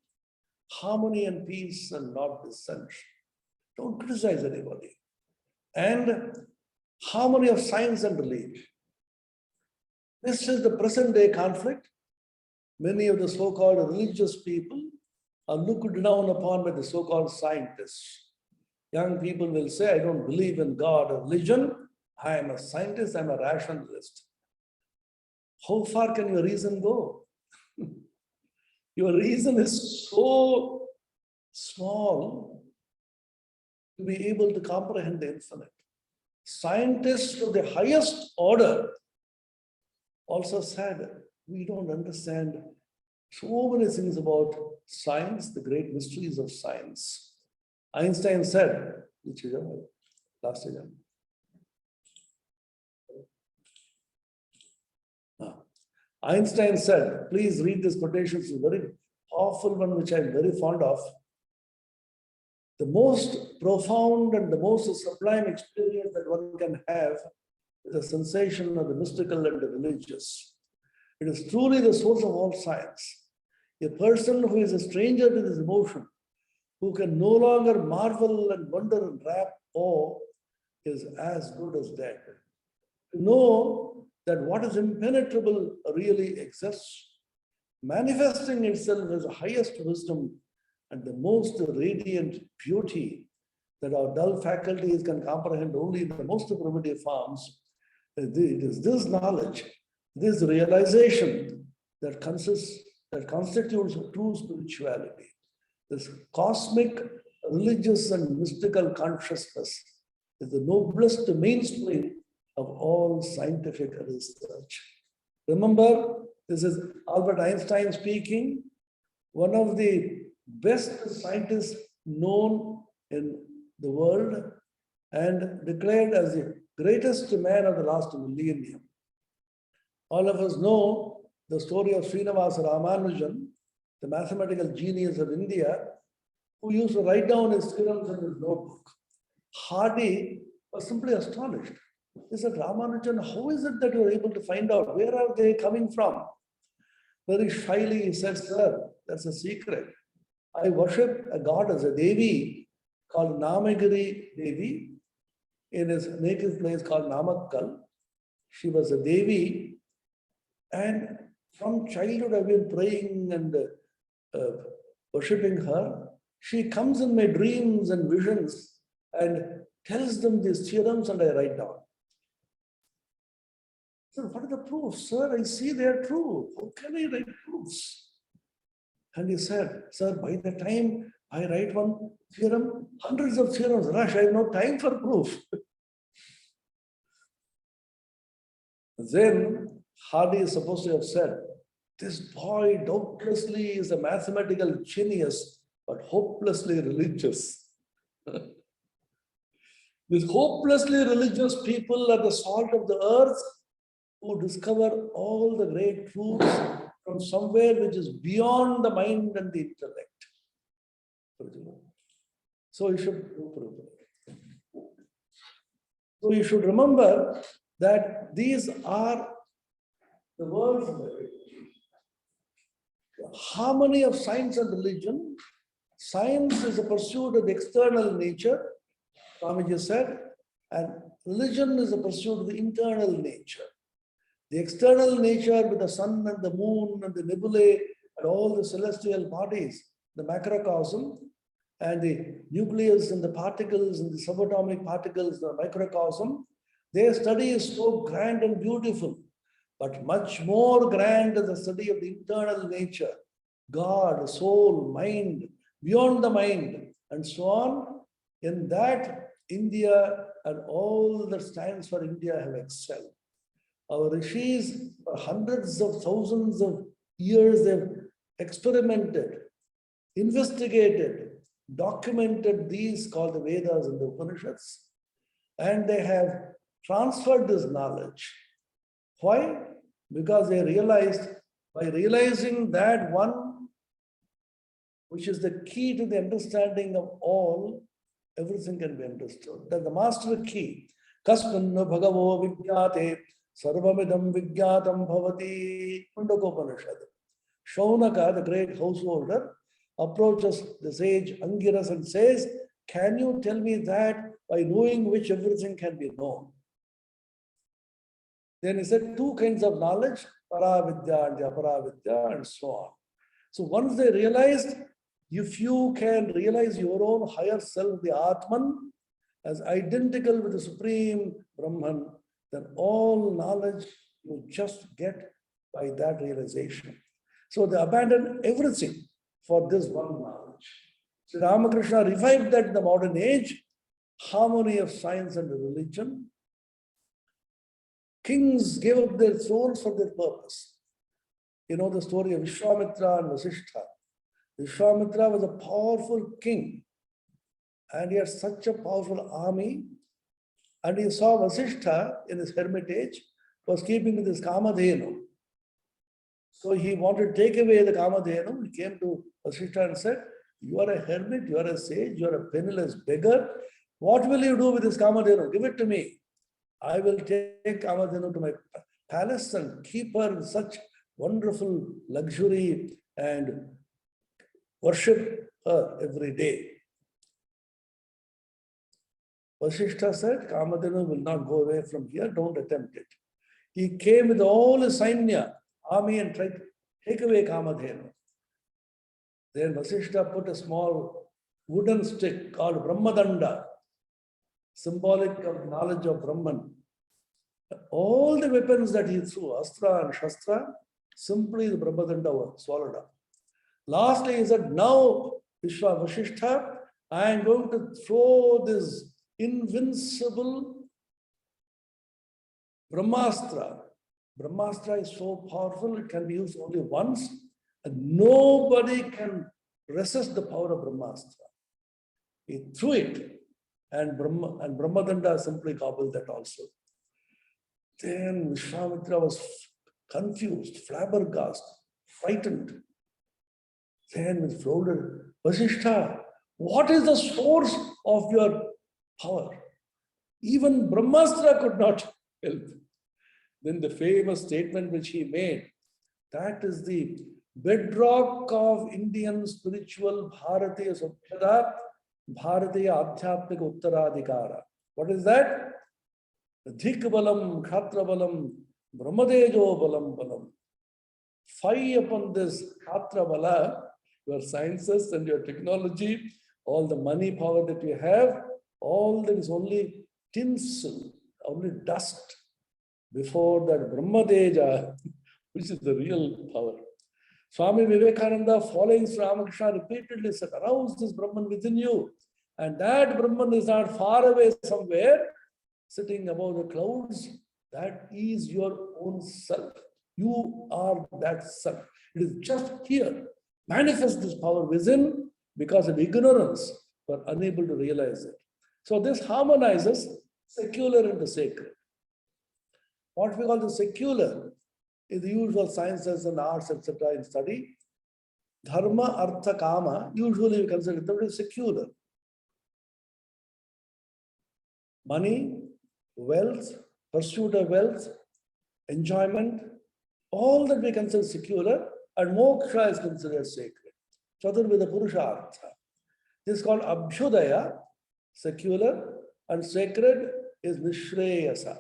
harmony and peace and not dissension. Don't criticize anybody. And harmony of science and religion. This is the present day conflict. Many of the so-called religious people are looked down upon by the so-called scientists. Young people will say, I don't believe in God or religion. I am a scientist, I'm a rationalist. How far can your reason go? Your reason is so small to be able to comprehend the infinite. Scientists of the highest order also said, we don't understand so many things about science, the great mysteries of science. Einstein said, which is last exam. Einstein said, please read this quotation, it's a very powerful one, which I'm very fond of. The most profound and the most sublime experience that one can have is a sensation of the mystical and the religious. It is truly the source of all science. A person who is a stranger to this emotion, who can no longer marvel and wonder and wrap awe, is as good as dead. To know that what is impenetrable really exists, manifesting itself as the highest wisdom and the most radiant beauty that our dull faculties can comprehend only in the most primitive forms. It is this knowledge, this realization that constitutes true spirituality. This cosmic, religious, and mystical consciousness is the noblest mainspring of all scientific research. Remember, this is Albert Einstein speaking, one of the best scientists known in the world and declared as the greatest man of the last millennium. All of us know the story of Sri Ramakrishna, the mathematical genius of India, who used to write down his theorems in his notebook. Hardy was simply astonished. He said, Ramanujan, how is it that you are able to find out? Where are they coming from? Very shyly he said, sir, that's a secret. I worship a goddess, a Devi, called Namagiri Devi, in his native place called Namakkal. She was a Devi, and from childhood I've been praying and worshipping her. She comes in my dreams and visions and tells them these theorems, and I write down. So what are the proofs? Sir, I see they are true. How can I write proofs? And he said, sir, by the time I write one theorem, hundreds of theorems rush. I have no time for proof. Then Hardy is supposed to have said, this boy doubtlessly is a mathematical genius, but hopelessly religious. These hopelessly religious people are the salt of the earth who discover all the great truths from somewhere which is beyond the mind and the intellect. So you should remember that these are the words of the harmony of science and religion. Science is a pursuit of the external nature, Swamiji said, and religion is a pursuit of the internal nature. The external nature with the sun and the moon and the nebulae and all the celestial bodies, the macrocosm, and the nucleus and the particles and the subatomic particles, the microcosm, their study is so grand and beautiful, but much more grand is the study of the internal nature, God, soul, mind, beyond the mind, and so on. In that, India and all that stands for India have excelled. Our rishis, for hundreds of thousands of years, they've experimented, investigated, documented these called the Vedas and the Upanishads, and they have transferred this knowledge. Why? Because they realized, by realizing that one, which is the key to the understanding of all, everything can be understood. That's the master key. Kasmanna bhagavo vigyate sarvamidam vigyatam bhavati. Mundakopanishad. Shaunaka, the great householder, approaches the sage Angiras and says, can you tell me that by knowing which everything can be known? Then he said two kinds of knowledge, Paravidya and the Aparavidya, and so on. So once they realized, if you can realize your own higher self, the Atman, as identical with the Supreme Brahman, then all knowledge you just get by that realization. So they abandoned everything for this one knowledge. Sri Ramakrishna revived that in the modern age, harmony of science and religion. Kings gave up their thrones for their purpose. You know the story of Vishwamitra and Vasishtha. Vishwamitra was a powerful king. and he had such a powerful army. And he saw Vasishtha in his hermitage, was keeping with his Kamadhenu. So he wanted to take away the Kamadhenu. He came to Vasishtha and said, "You are a hermit, you are a sage, you are a penniless beggar. What will you do with this Kamadhenu? Give it to me. I will take Kamadhenu to my palace and keep her in such wonderful luxury and worship her every day." Vasishtha said, "Kamadhenu will not go away from here, don't attempt it." He came with all his Sainya, army, and tried to take away Kamadhenu. Then Vasishtha put a small wooden stick called Brahmadanda, symbolic of knowledge of Brahman. All the weapons that he threw, Astra and Shastra, simply the Brahmadanda was swallowed up. Lastly, he said, "Now, Vasishtha, I am going to throw this invincible Brahmastra." Brahmastra is so powerful, it can be used only once, and nobody can resist the power of Brahmastra. He threw it, and Brahmadanda simply gobbled that also. Then Vishwamitra was confused, flabbergasted, frightened. Then with floated, "Vasishtha, what is the source of your power? Even Brahmastra could not help." Then the famous statement which he made, that is the bedrock of Indian spiritual Bharatiya Samprada, Bharatiya Adhyatmika Uttaradhikara. What is that? Dhik balam, Khatra balam, Brahmadejo balam balam. Fie upon this Khatra bala, your sciences and your technology, all the money power that you have, all that is only tinsel, only dust before that Brahmadeja, which is the real power. Swami Vivekananda, following Sri Ramakrishna, repeatedly said, "Arouse this Brahman within you." And that Brahman is not far away somewhere, sitting above the clouds. That is your own self. You are that self. It is just here. Manifest this power within. Because of ignorance, we are unable to realize it. So this harmonizes secular and the sacred. What we call the secular is the usual sciences and arts, etc. in study. Dharma, artha, kama, usually we consider it as secular. Money, wealth, pursuit of wealth, enjoyment, all that we consider secular, and moksha is considered sacred. Chaturveda Purushartha. This is called Abhyudaya, secular, and sacred is Nishreyasa.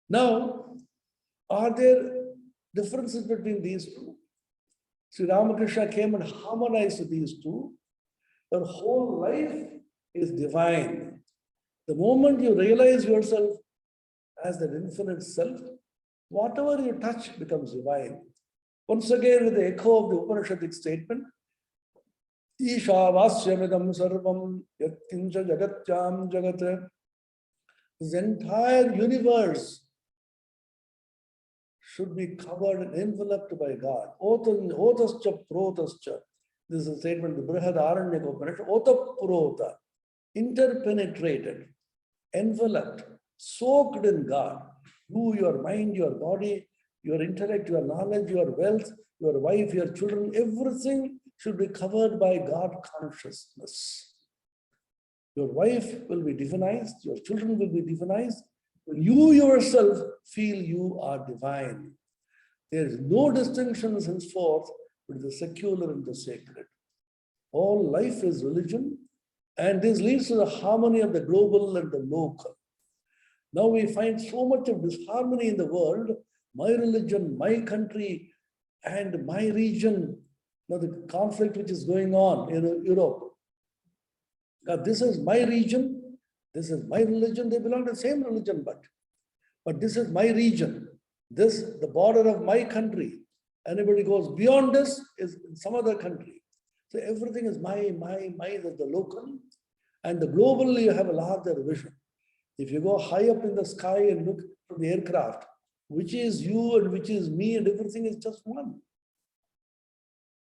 Now, are there differences between these two? Sri Ramakrishna came and harmonized these two. Your whole life is divine. The moment you realize yourself as that infinite self, whatever you touch becomes divine. Once again, with the echo of the Upanishadic statement, Isha Vasyamidam Sarvam Yatkincha Jagatyam Jagat. This entire universe should be covered and enveloped by God. Otascha protascha. This is a statement of the Brihad Aranyaka Upanishad. Otapurota, interpenetrated, enveloped, soaked in God. You, your mind, your body, your intellect, your knowledge, your wealth, your wife, your children, everything should be covered by God consciousness. Your wife will be divinized, your children will be divinized. When you yourself feel you are divine, there is no distinction henceforth between the secular and the sacred. All life is religion, and this leads to the harmony of the global and the local. Now we find so much of disharmony in the world. My religion, my country, and my region. Now the conflict which is going on in Europe. Now this is my region, this is my religion. They belong to the same religion, but this is my region. This, the border of my country. Anybody goes beyond this is in some other country. So everything is my, the local. And the global, you have a larger vision. If you go high up in the sky and look from the aircraft, which is you and which is me and everything is just one.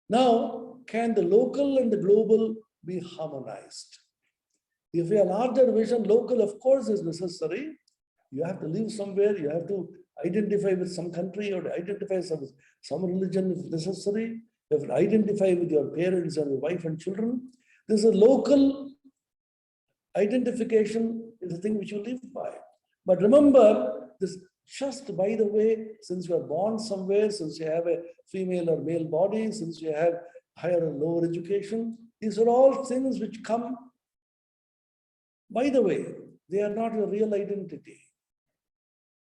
Now, can the local and the global be harmonized? If a larger vision, local, of course, is necessary. You have to live somewhere, you have to identify with some country or identify some religion if necessary. You have to identify with your parents and your wife and children. This is a local identification is a thing which you live by. But remember, this just by the way, since you are born somewhere, since you have a female or male body, since you have higher or lower education, these are all things which come by the way. They are not your real identity.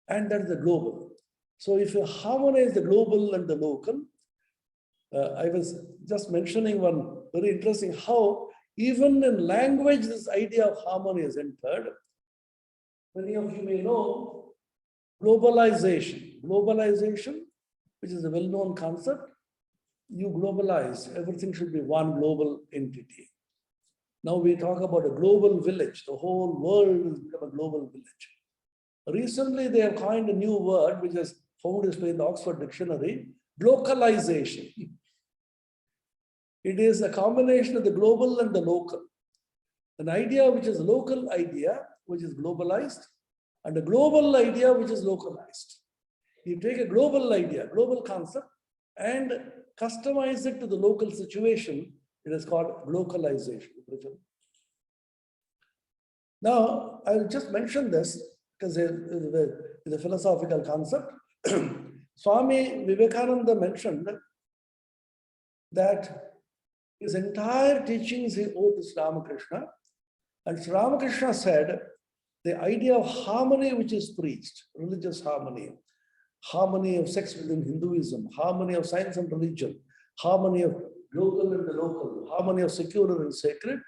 And that is the global. So if you harmonize the global and the local, I was just mentioning one very interesting how even in language, this idea of harmony is entered. Many of you may know globalization. Globalization, which is a well-known concept, you globalize, everything should be one global entity. Now we talk about a global village. The whole world has become a global village. Recently, they have coined a new word, which is found in the Oxford Dictionary, localization. It is a combination of the global and the local. An idea which is a local idea, which is globalized, and a global idea which is localized. You take a global idea, global concept, and customize it to the local situation. It is called localization. Now, I'll just mention this because it's a philosophical concept. Swami Vivekananda mentioned that his entire teachings he owed to Sri Ramakrishna. And Sri Ramakrishna said, the idea of harmony which is preached, religious harmony, harmony of sex within Hinduism, harmony of science and religion, harmony of global and the local, harmony of secular and sacred,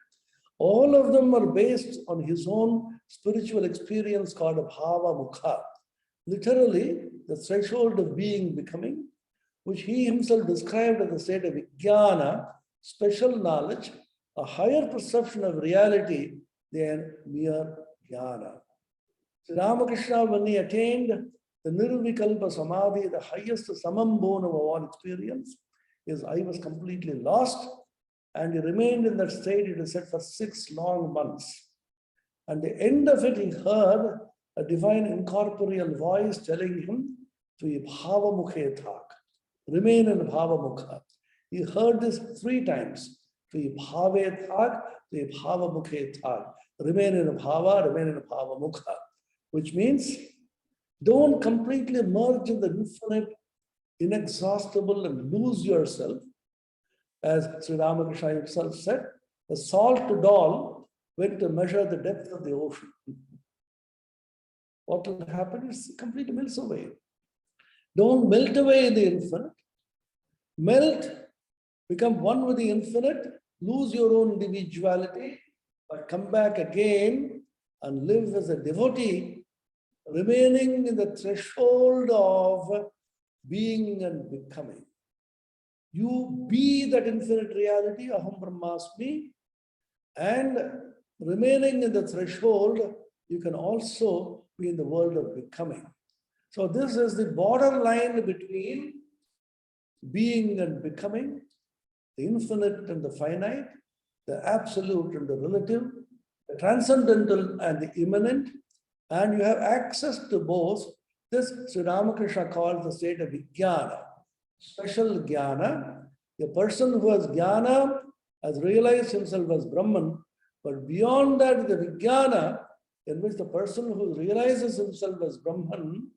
all of them are based on his own spiritual experience called bhava mukha. Literally, the threshold of being becoming, which he himself described as a state of jnana, special knowledge, a higher perception of reality than mere jnana. Sri Ramakrishna, when he attained the nirvikalpa samadhi, the highest samambona of all experience, his eye was completely lost, and he remained in that state, it is said, for 6 long months. At the end of it, he heard a divine incorporeal voice telling him to bhava mukhe thak, remain in bhava mukha. He heard this 3 times, to bhave thak, to bhava mukhe thak, remain in bhava mukha, which means don't completely merge in the infinite, inexhaustible, and lose yourself. As Sri Ramakrishna himself said, the salt doll went to measure the depth of the ocean. What will happen is it completely melts away. Don't melt away in the infinite. Melt, become one with the infinite, lose your own individuality, but come back again and live as a devotee, remaining in the threshold of being and becoming. You be that infinite reality, aham brahmasmi, and remaining in the threshold, you can also be in the world of becoming. So this is the borderline between being and becoming, the infinite and the finite, the absolute and the relative, the transcendental and the immanent, and you have access to both. This Sri Ramakrishna calls the state of jnana, special jnana. The person who has jnana has realized himself as Brahman, but beyond that, the vijnana, in which the person who realizes himself as Brahman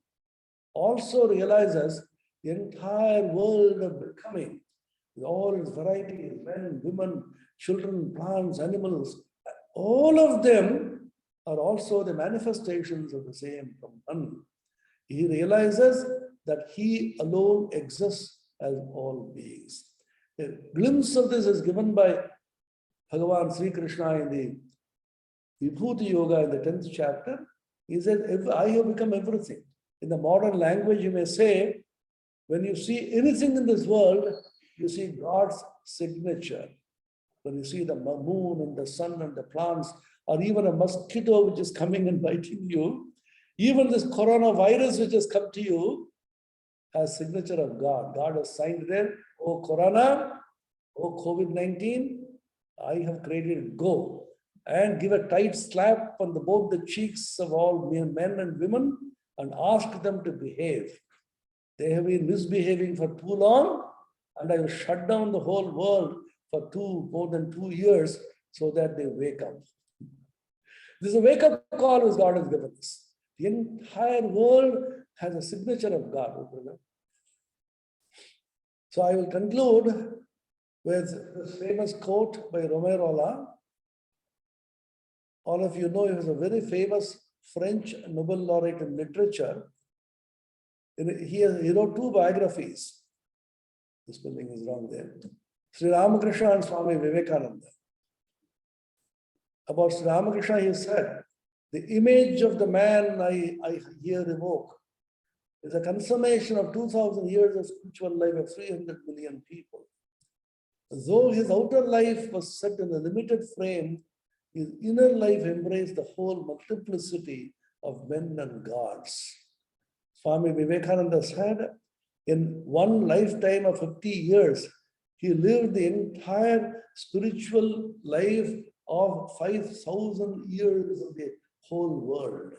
also realizes the entire world of becoming, with all its varieties, men, women, children, plants, animals, all of them are also the manifestations of the same Brahman. He realizes that he alone exists as all beings. A glimpse of this is given by Bhagavan Sri Krishna in the Vibhuti Yoga in the 10th chapter. He said, I have become everything. In the modern language, you may say, when you see anything in this world, you see God's signature. When you see the moon and the sun and the plants, or even a mosquito which is coming and biting you, even this coronavirus which has come to you has signature of God. God has signed there, oh Corona, Oh, COVID-19, I have created go and give a tight slap on both the cheeks of all men and women and ask them to behave. They have been misbehaving for too long, and I will shut down the whole world for more than 2 years so that they wake up. This is a wake-up call which God has given us. The entire world has a signature of God. So I will conclude with this famous quote by Romerola. All of you know he was a very famous French Nobel laureate in literature. He wrote 2 biographies. The spelling is wrong there. Sri Ramakrishna and Swami Vivekananda. About Sri Ramakrishna, he said, the image of the man I here evoke is a consummation of 2,000 years of spiritual life of 300 million people. Though his outer life was set in a limited frame, his inner life embraced the whole multiplicity of men and gods. Swami Vivekananda said, in one lifetime of 50 years, he lived the entire spiritual life of 5,000 years of the whole world.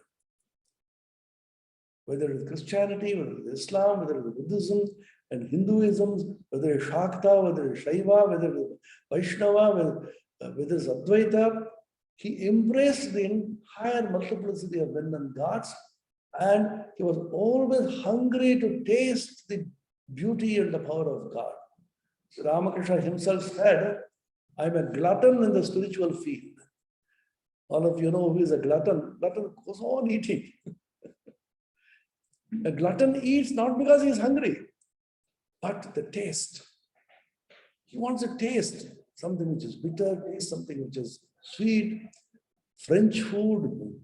Whether it's Christianity, whether it's Islam, whether it's Buddhism and Hinduism, whether it's Shakta, whether it's Shaiva, whether it's Vaishnava, whether it's Advaita, he embraced the entire multiplicity of men and gods, and he was always hungry to taste the beauty and the power of God. Sri Ramakrishna himself said, I'm a glutton in the spiritual field. All of you know who is a glutton. Glutton goes on eating. A glutton eats not because he is hungry, but the taste. He wants to taste something which is bitter, taste something which is sweet. French food,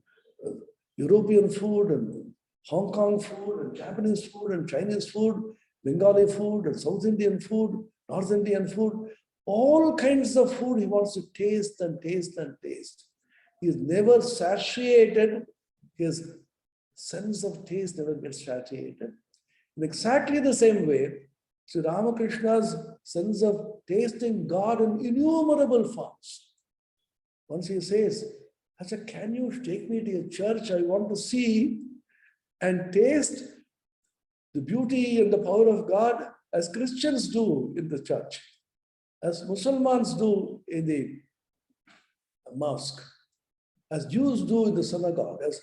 European food, and Hong Kong food, and Japanese food, and Chinese food, Bengali food, and South Indian food, North Indian food. All kinds of food he wants to taste and taste and taste. He is never satiated. His sense of taste never gets satiated. In exactly the same way, Sri Ramakrishna's sense of tasting God in innumerable forms. Once he says, I said, can you take me to your church? I want to see and taste the beauty and the power of God as Christians do in the church, as Muslims do in the mosque, as Jews do in the synagogue, as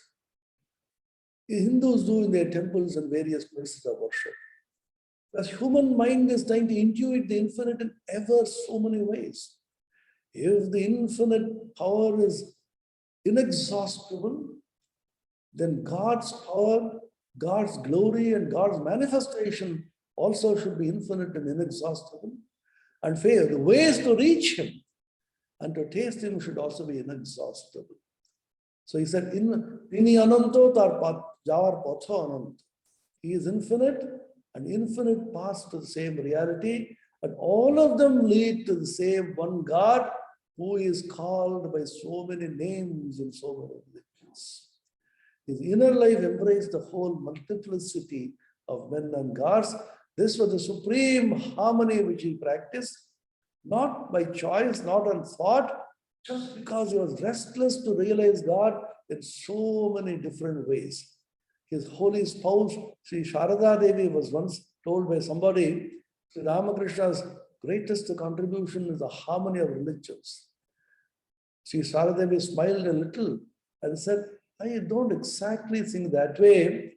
Hindus do in their temples and various places of worship. As human mind is trying to intuit the infinite in ever so many ways. If the infinite power is inexhaustible, then God's power, God's glory, and God's manifestation also should be infinite and inexhaustible. And the ways to reach him and to taste him should also be inexhaustible. So he said, Tini ananto tar jawar potho anant. He is infinite, and infinite paths to the same reality, and all of them lead to the same one God who is called by so many names in so many religions. His inner life embraced the whole multiplicity of men and gods. This was the supreme harmony which he practiced, not by choice, not on thought, just because he was restless to realize God in so many different ways. His holy spouse, Sri Sharada Devi, was once told by somebody, Sri Ramakrishna's greatest contribution is the harmony of religions. Sri Sharada Devi smiled a little and said, I don't exactly think that way.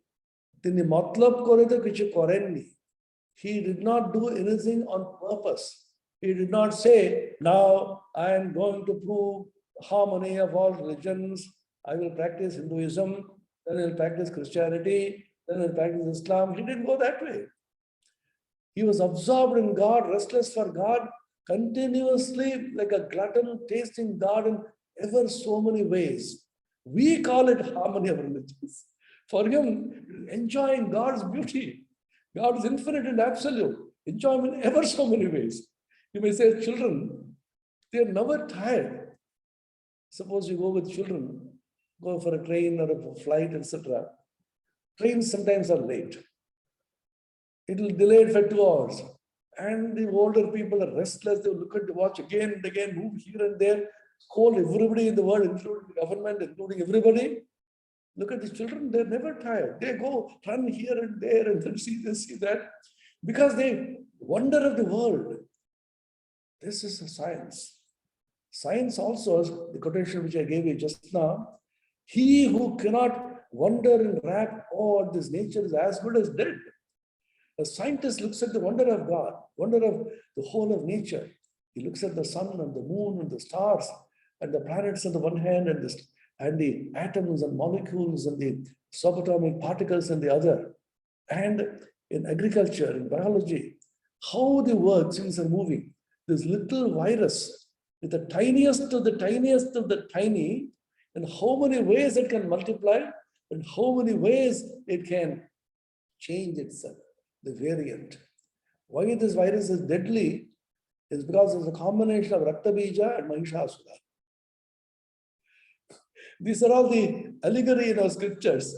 He did not do anything on purpose. He did not say, now I am going to prove harmony of all religions. I will practice Hinduism, then I will practice Christianity, then I will practice Islam. He didn't go that way. He was absorbed in God, restless for God, continuously like a glutton tasting God in ever so many ways. We call it harmony of religions. For him, enjoying God's beauty. God is infinite and absolute. Enjoy him in ever so many ways. You may say, children, they are never tired. Suppose you go with children, go for a train or a flight, etc. Trains sometimes are late. It will delay for 2 hours. And the older people are restless. They look at the watch again and again, move here and there, scold everybody in the world, including the government, including everybody. Look at the children, they're never tired. They go run here and there and then see this, see that, because they wonder of the world. This is a science. Science also, the quotation which I gave you just now, he who cannot wonder and wrap awe at this nature is as good as dead. A scientist looks at the wonder of God, wonder of the whole of nature. He looks at the sun and the moon and the stars and the planets on the one hand and the atoms and molecules and the subatomic particles on the other. And in agriculture, in biology, how the things are moving. This little virus with the tiniest of the tiniest of the tiny, and how many ways it can multiply and how many ways it can change itself, the variant. Why this virus is deadly is because it's a combination of Raktabija and Mahishasura. These are all the allegory in our scriptures.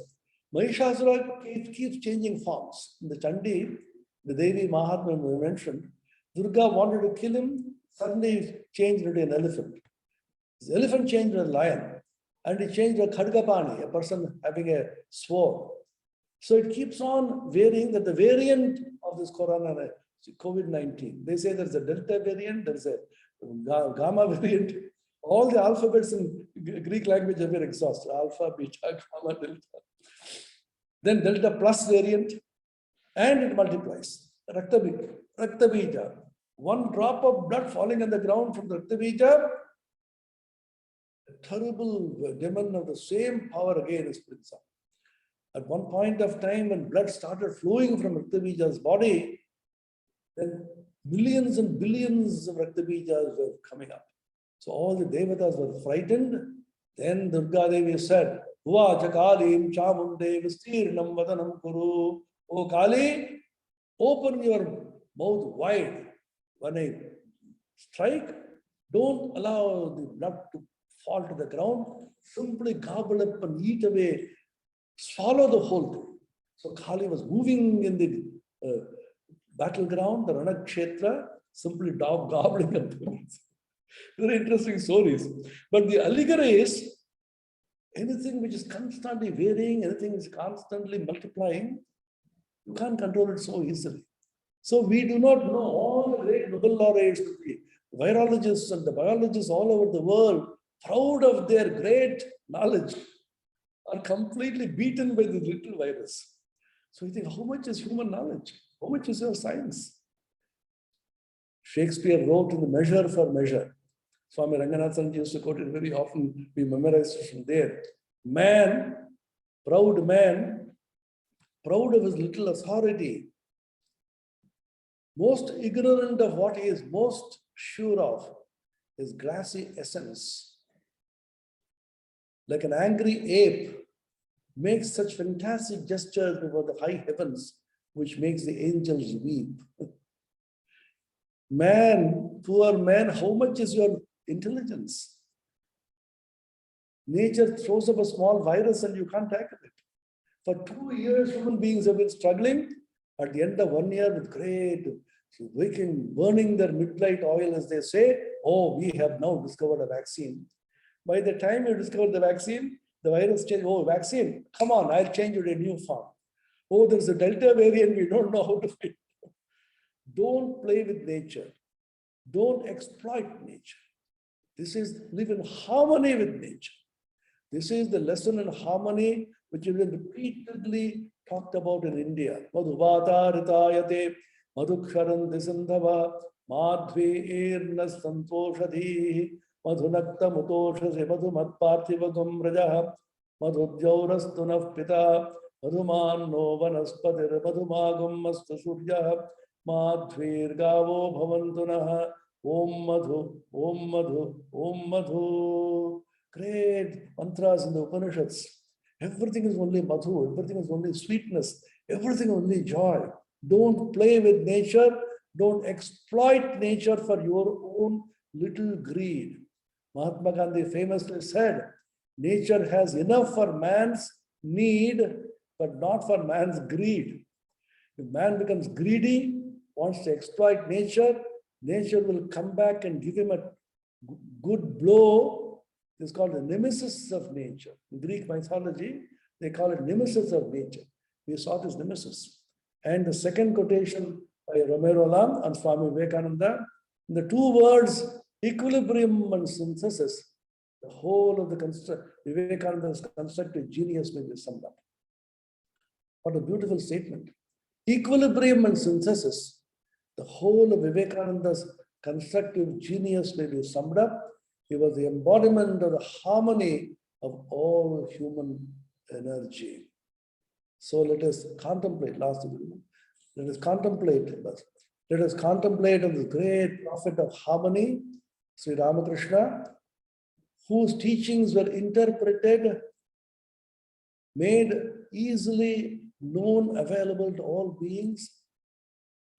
Mahishasura keeps changing forms. In the Chandi, the Devi Mahatma we mentioned, Durga wanted to kill him, suddenly changed into an elephant. The elephant changed into a lion, and he changed to a Khadgapani, a person having a sword. So it keeps on varying, that the variant of this corona, COVID-19, they say there's a Delta variant, there's a Gamma variant. All the alphabets in Greek language have been exhausted. Alpha, beta, gamma, delta. Then delta plus variant, and it multiplies. Raktabija. One drop of blood falling on the ground from Raktabija, a terrible demon of the same power again is springs up. At one point of time, when blood started flowing from Raktabija's body, then millions and billions of Raktabijas were coming up. So all the devatas were frightened. Then Durga Devi said, Uvacha Kalim Chamunde Vistirnam Vadanam Kuru. O Kali, open your mouth wide. When I strike, don't allow the blood to fall to the ground. Simply gobble up and eat away. Swallow the whole thing. So Kali was moving in the battleground, the Ranakshetra, simply gobbling up things. Very interesting stories. But the allegory is anything which is constantly varying, anything which is constantly multiplying, you can't control it so easily. So we do not know all the great Nobel laureates, the virologists and the biologists all over the world, proud of their great knowledge, are completely beaten by the little virus. So you think, how much is human knowledge? How much is your science? Shakespeare wrote in the Measure for Measure. Swami Ranganathan used to quote it very often. We memorized it from there. Man, proud of his little authority, most ignorant of what he is most sure of, his glassy essence. Like an angry ape, makes such fantastic gestures before the high heavens, which makes the angels weep. Man, poor man, how much is your intelligence? Nature throws up a small virus and you can't tackle it. For 2 years, human beings have been struggling. At the end of 1 year, with great waking, burning their midnight oil, as they say, oh, we have now discovered a vaccine. By the time you discover the vaccine, the virus changed. Oh, vaccine, come on, I'll change it in a new form. Oh, there's a Delta variant, we don't know how to fight. Don't play with nature. Don't exploit nature. This is live in harmony with nature. This is the lesson in harmony which has been repeatedly talked about in India. Madhuvata ritayate madhuksharanti sandhava madhve erna santoshadhi madhunakta mutoshase madhumatparthivagam rajaha madhudyaurastunaf pita madhuman no vanaspatir madhumagam mastu surya madhvir gavo bhavantunah om madhu om madhu om madhu. Great mantras in the Upanishads. Everything is only madhu, everything is only sweetness, everything only joy. Don't play with nature, don't exploit nature for your own little greed. Mahatma Gandhi famously said, nature has enough for man's need, but not for man's greed. If man becomes greedy, wants to exploit nature, nature will come back and give him a good blow. It's called the Nemesis of Nature. In Greek mythology, they call it Nemesis of Nature. We saw this Nemesis. And the second quotation by Romero Lam and Swami Vivekananda, the two words, equilibrium and synthesis, the whole of the Vivekananda's constructive genius may be summed up. What a beautiful statement. Equilibrium and synthesis, the whole of Vivekananda's constructive genius may be summed up. He was the embodiment of the harmony of all human energy. So let us contemplate, let us contemplate on the great prophet of harmony, Sri Ramakrishna, whose teachings were interpreted, made easily known, available to all beings,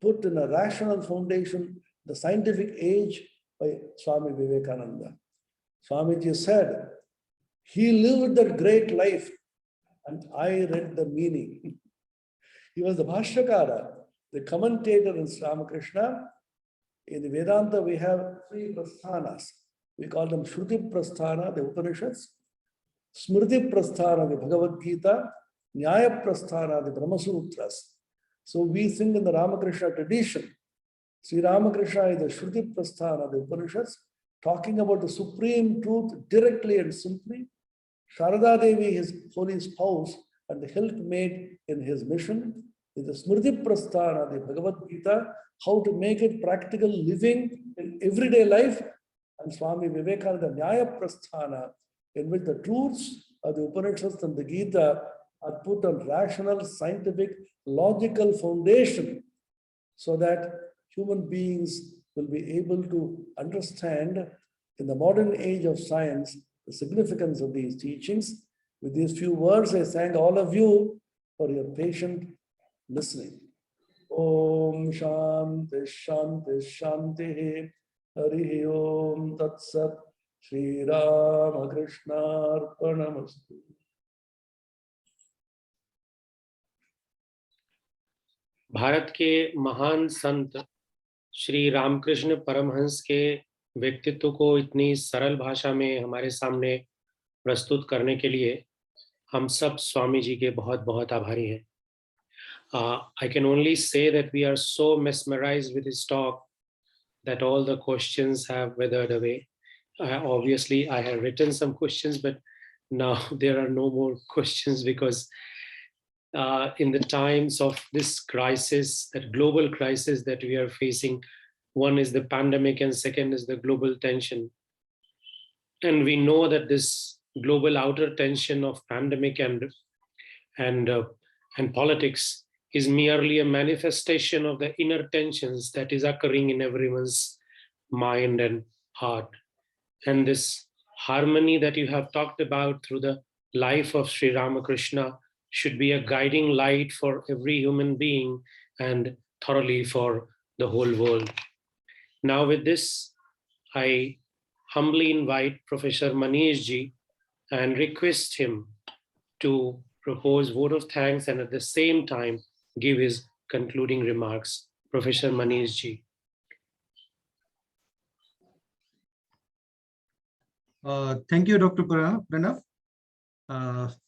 put in a rational foundation, the scientific age by Swami Vivekananda. Swamiji said, he lived that great life and I read the meaning. He was the Bhashyakara, the commentator in Sri Ramakrishna. In the Vedanta, we have three prasthanas. We call them Shruti Prasthana, the Upanishads, Smriti Prasthana, the Bhagavad Gita, Nyaya Prasthana, the Brahma Sutras. So we think in the Ramakrishna tradition, Sri Ramakrishna is the Shruti Prasthana, the Upanishads, talking about the supreme truth directly and simply. Sharada Devi, his holy spouse and the helpmate in his mission, is the Smriti Prasthana, the Bhagavad Gita, how to make it practical living in everyday life, and Swami Vivekananda Nyaya Prasthana, in which the truths of the Upanishads and the Gita are put on rational, scientific, logical foundation, so that human beings will be able to understand in the modern age of science the significance of these teachings. With these few words, I thank all of you for your patient listening. Om Shanti Shanti Shanti Hari Om Tat Sat Sri Ramakrishna Arpanamastu. Bharat के महान संत श्री रामकृष्ण परमहंस के व्यक्तित्व को इतनी सरल भाषा में हमारे सामने प्रस्तुत करने के लिए हम सब स्वामी जी के बहुत बहुत आभारी हैं. I can only say that we are so mesmerized with his talk that all the questions have withered away. Obviously, I have written some questions, but now there are no more questions because in the times of this crisis, that global crisis that we are facing, one is the pandemic and second is the global tension. And we know that this global outer tension of pandemic and politics is merely a manifestation of the inner tensions that is occurring in everyone's mind and heart. And this harmony that you have talked about through the life of Sri Ramakrishna should be a guiding light for every human being and thoroughly for the whole world. Now with this, I humbly invite Professor Manish ji and request him to propose vote of thanks and at the same time give his concluding remarks. Professor Manish ji. Thank you, Dr. Pranav.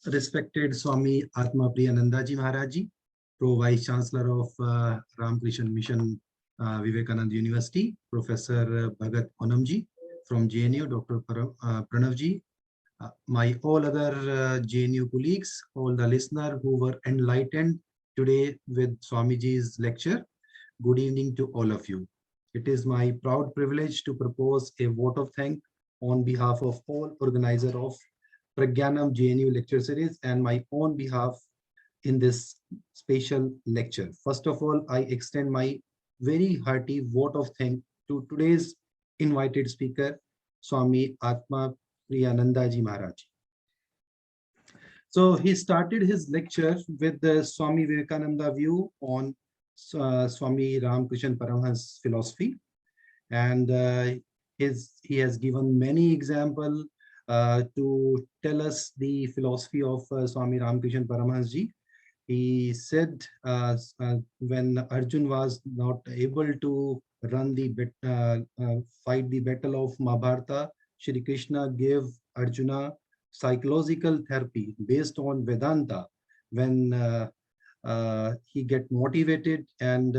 Respected Swami Atmapriyananda ji Maharaj ji, Pro Vice Chancellor of Ramkrishna Mission, Vivekananda University, Professor Bhagat Onam ji from JNU, Dr. Pranav ji, my all other JNU colleagues, all the listeners who were enlightened today with Swamiji's lecture. Good evening to all of you. It is my proud privilege to propose a vote of thanks on behalf of all organizers of Pragyanam JNU lecture series and my own behalf in this special lecture. First of all, I extend my very hearty vote of thanks to today's invited speaker, Swami Atmapriyananda ji Maharaj. So he started his lecture with the Swami Vivekananda view on Swami Ramakrishna Paramahansa philosophy, and he has given many examples to tell us the philosophy of Swami Ramakrishna Paramahansa ji. He said when Arjun was not able to run the fight the battle of Mahabharata, Shri Krishna gave Arjuna psychological therapy based on Vedanta. When he get motivated, and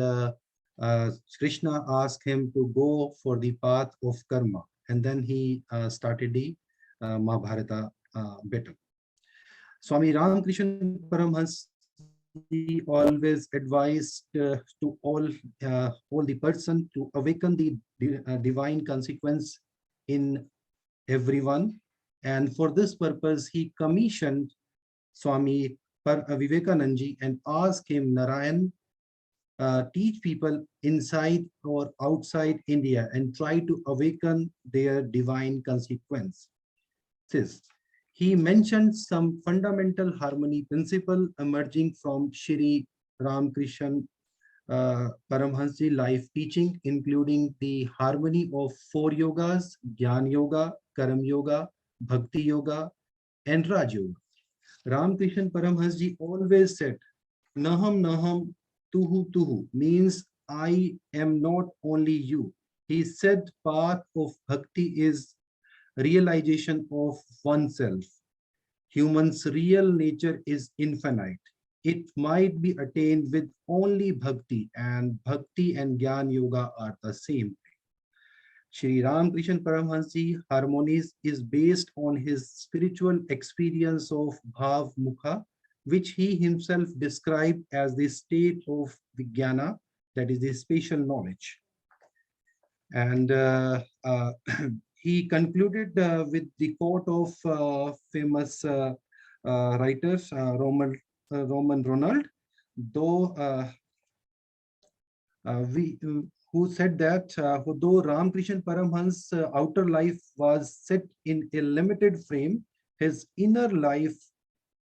Krishna asked him to go for the path of karma, and then he started the Mahabharata battle. Swami Ramkrishna Paramahansa always advised to all the person to awaken the divine consequence in everyone, and for this purpose he commissioned Swami Vivekananda and asked him, Narayan, teach people inside or outside India and try to awaken their divine consequences. He mentioned some fundamental harmony principle emerging from Sri Ramakrishna Paramahansa life teaching, including the harmony of 4 yogas, Jnana Yoga, Karam Yoga, Bhakti Yoga, and Raj Yoga. Ramkrishna Paramahansa always said, Naham Naham Tuhu Tuhu, means I am not only you. He said path of bhakti is realization of oneself. Human's real nature is infinite. It might be attained with only bhakti and Jnana Yoga are the same. Sri Ramakrishna Paramahansa Harmonized is based on his spiritual experience of Bhav Mukha, which he himself described as the state of Vijnana, that is the spatial knowledge. And he concluded with the quote of famous writers, Roman Ronald, who said that though Ramkrishna Paramahansa's outer life was set in a limited frame, his inner life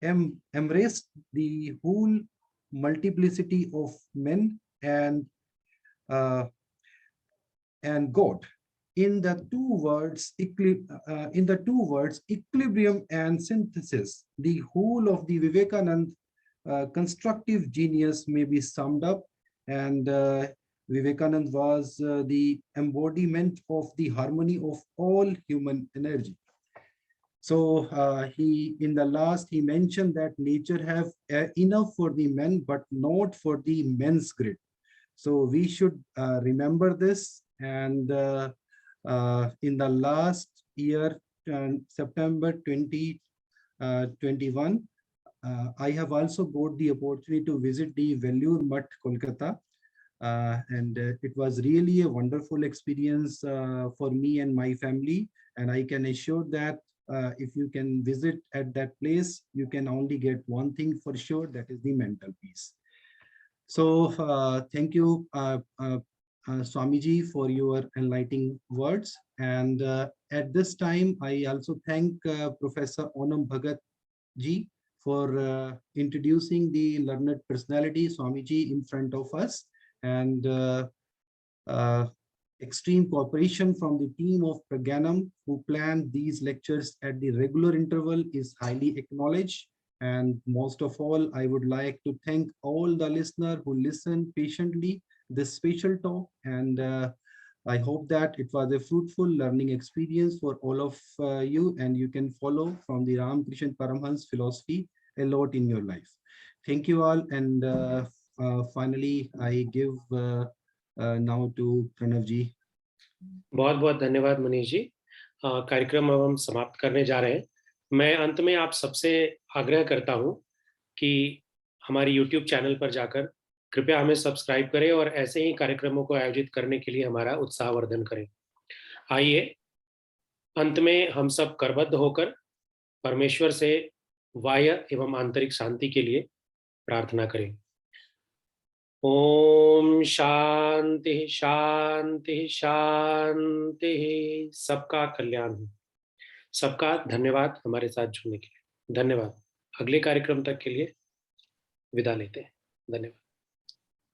embraced the whole multiplicity of men and God. In the two words, equilibrium and synthesis, the whole of the Vivekananda constructive genius may be summed up, and Vivekananda was the embodiment of the harmony of all human energy. So in the last, he mentioned that nature have enough for the men, but not for the men's grid. So we should remember this. And in the last year, September 2021, I have also got the opportunity to visit the Vellore Mutt, Kolkata. And it was really a wonderful experience for me and my family. And I can assure that if you can visit at that place, you can only get one thing for sure, that is the mental peace. So thank you, Swamiji, for your enlightening words. And at this time, I also thank Professor Onam Bhagat ji for introducing the learned personality, Swamiji, in front of us. And extreme cooperation from the team of Pragyanam, who planned these lectures at the regular interval, is highly acknowledged. And most of all, I would like to thank all the listeners who listened patiently this special talk. And I hope that it was a fruitful learning experience for all of you, and you can follow from the Ramkrishna Paramahansa philosophy a lot in your life. Thank you all. And finally, I give now to Pranav ji. बहुत बहुत धन्यवाद मनीष जी। कार्यक्रम अब हम समाप्त करने जा रहे हैं। मैं अंत में आप सबसे आग्रह करता हूं कि हमारी YouTube चैनल पर जाकर कृपया हमें सब्सक्राइब करें और ऐसे ही कार्यक्रमों को आयोजित करने के लिए हमारा उत्साहवर्धन करें। आइए अंत में हम सब करबद्ध होकर परमेश्वर से बाह्य एवं आंतरिक शांति के लिए प्रार्थना करें। ओम शांति शांति शांति। सबका कल्याण हो। सबका धन्यवाद हमारे साथ जुड़ने के लिए। धन्यवाद। अगले कार्यक्रम तक के लिए विदा लेते हैं। धन्यवाद।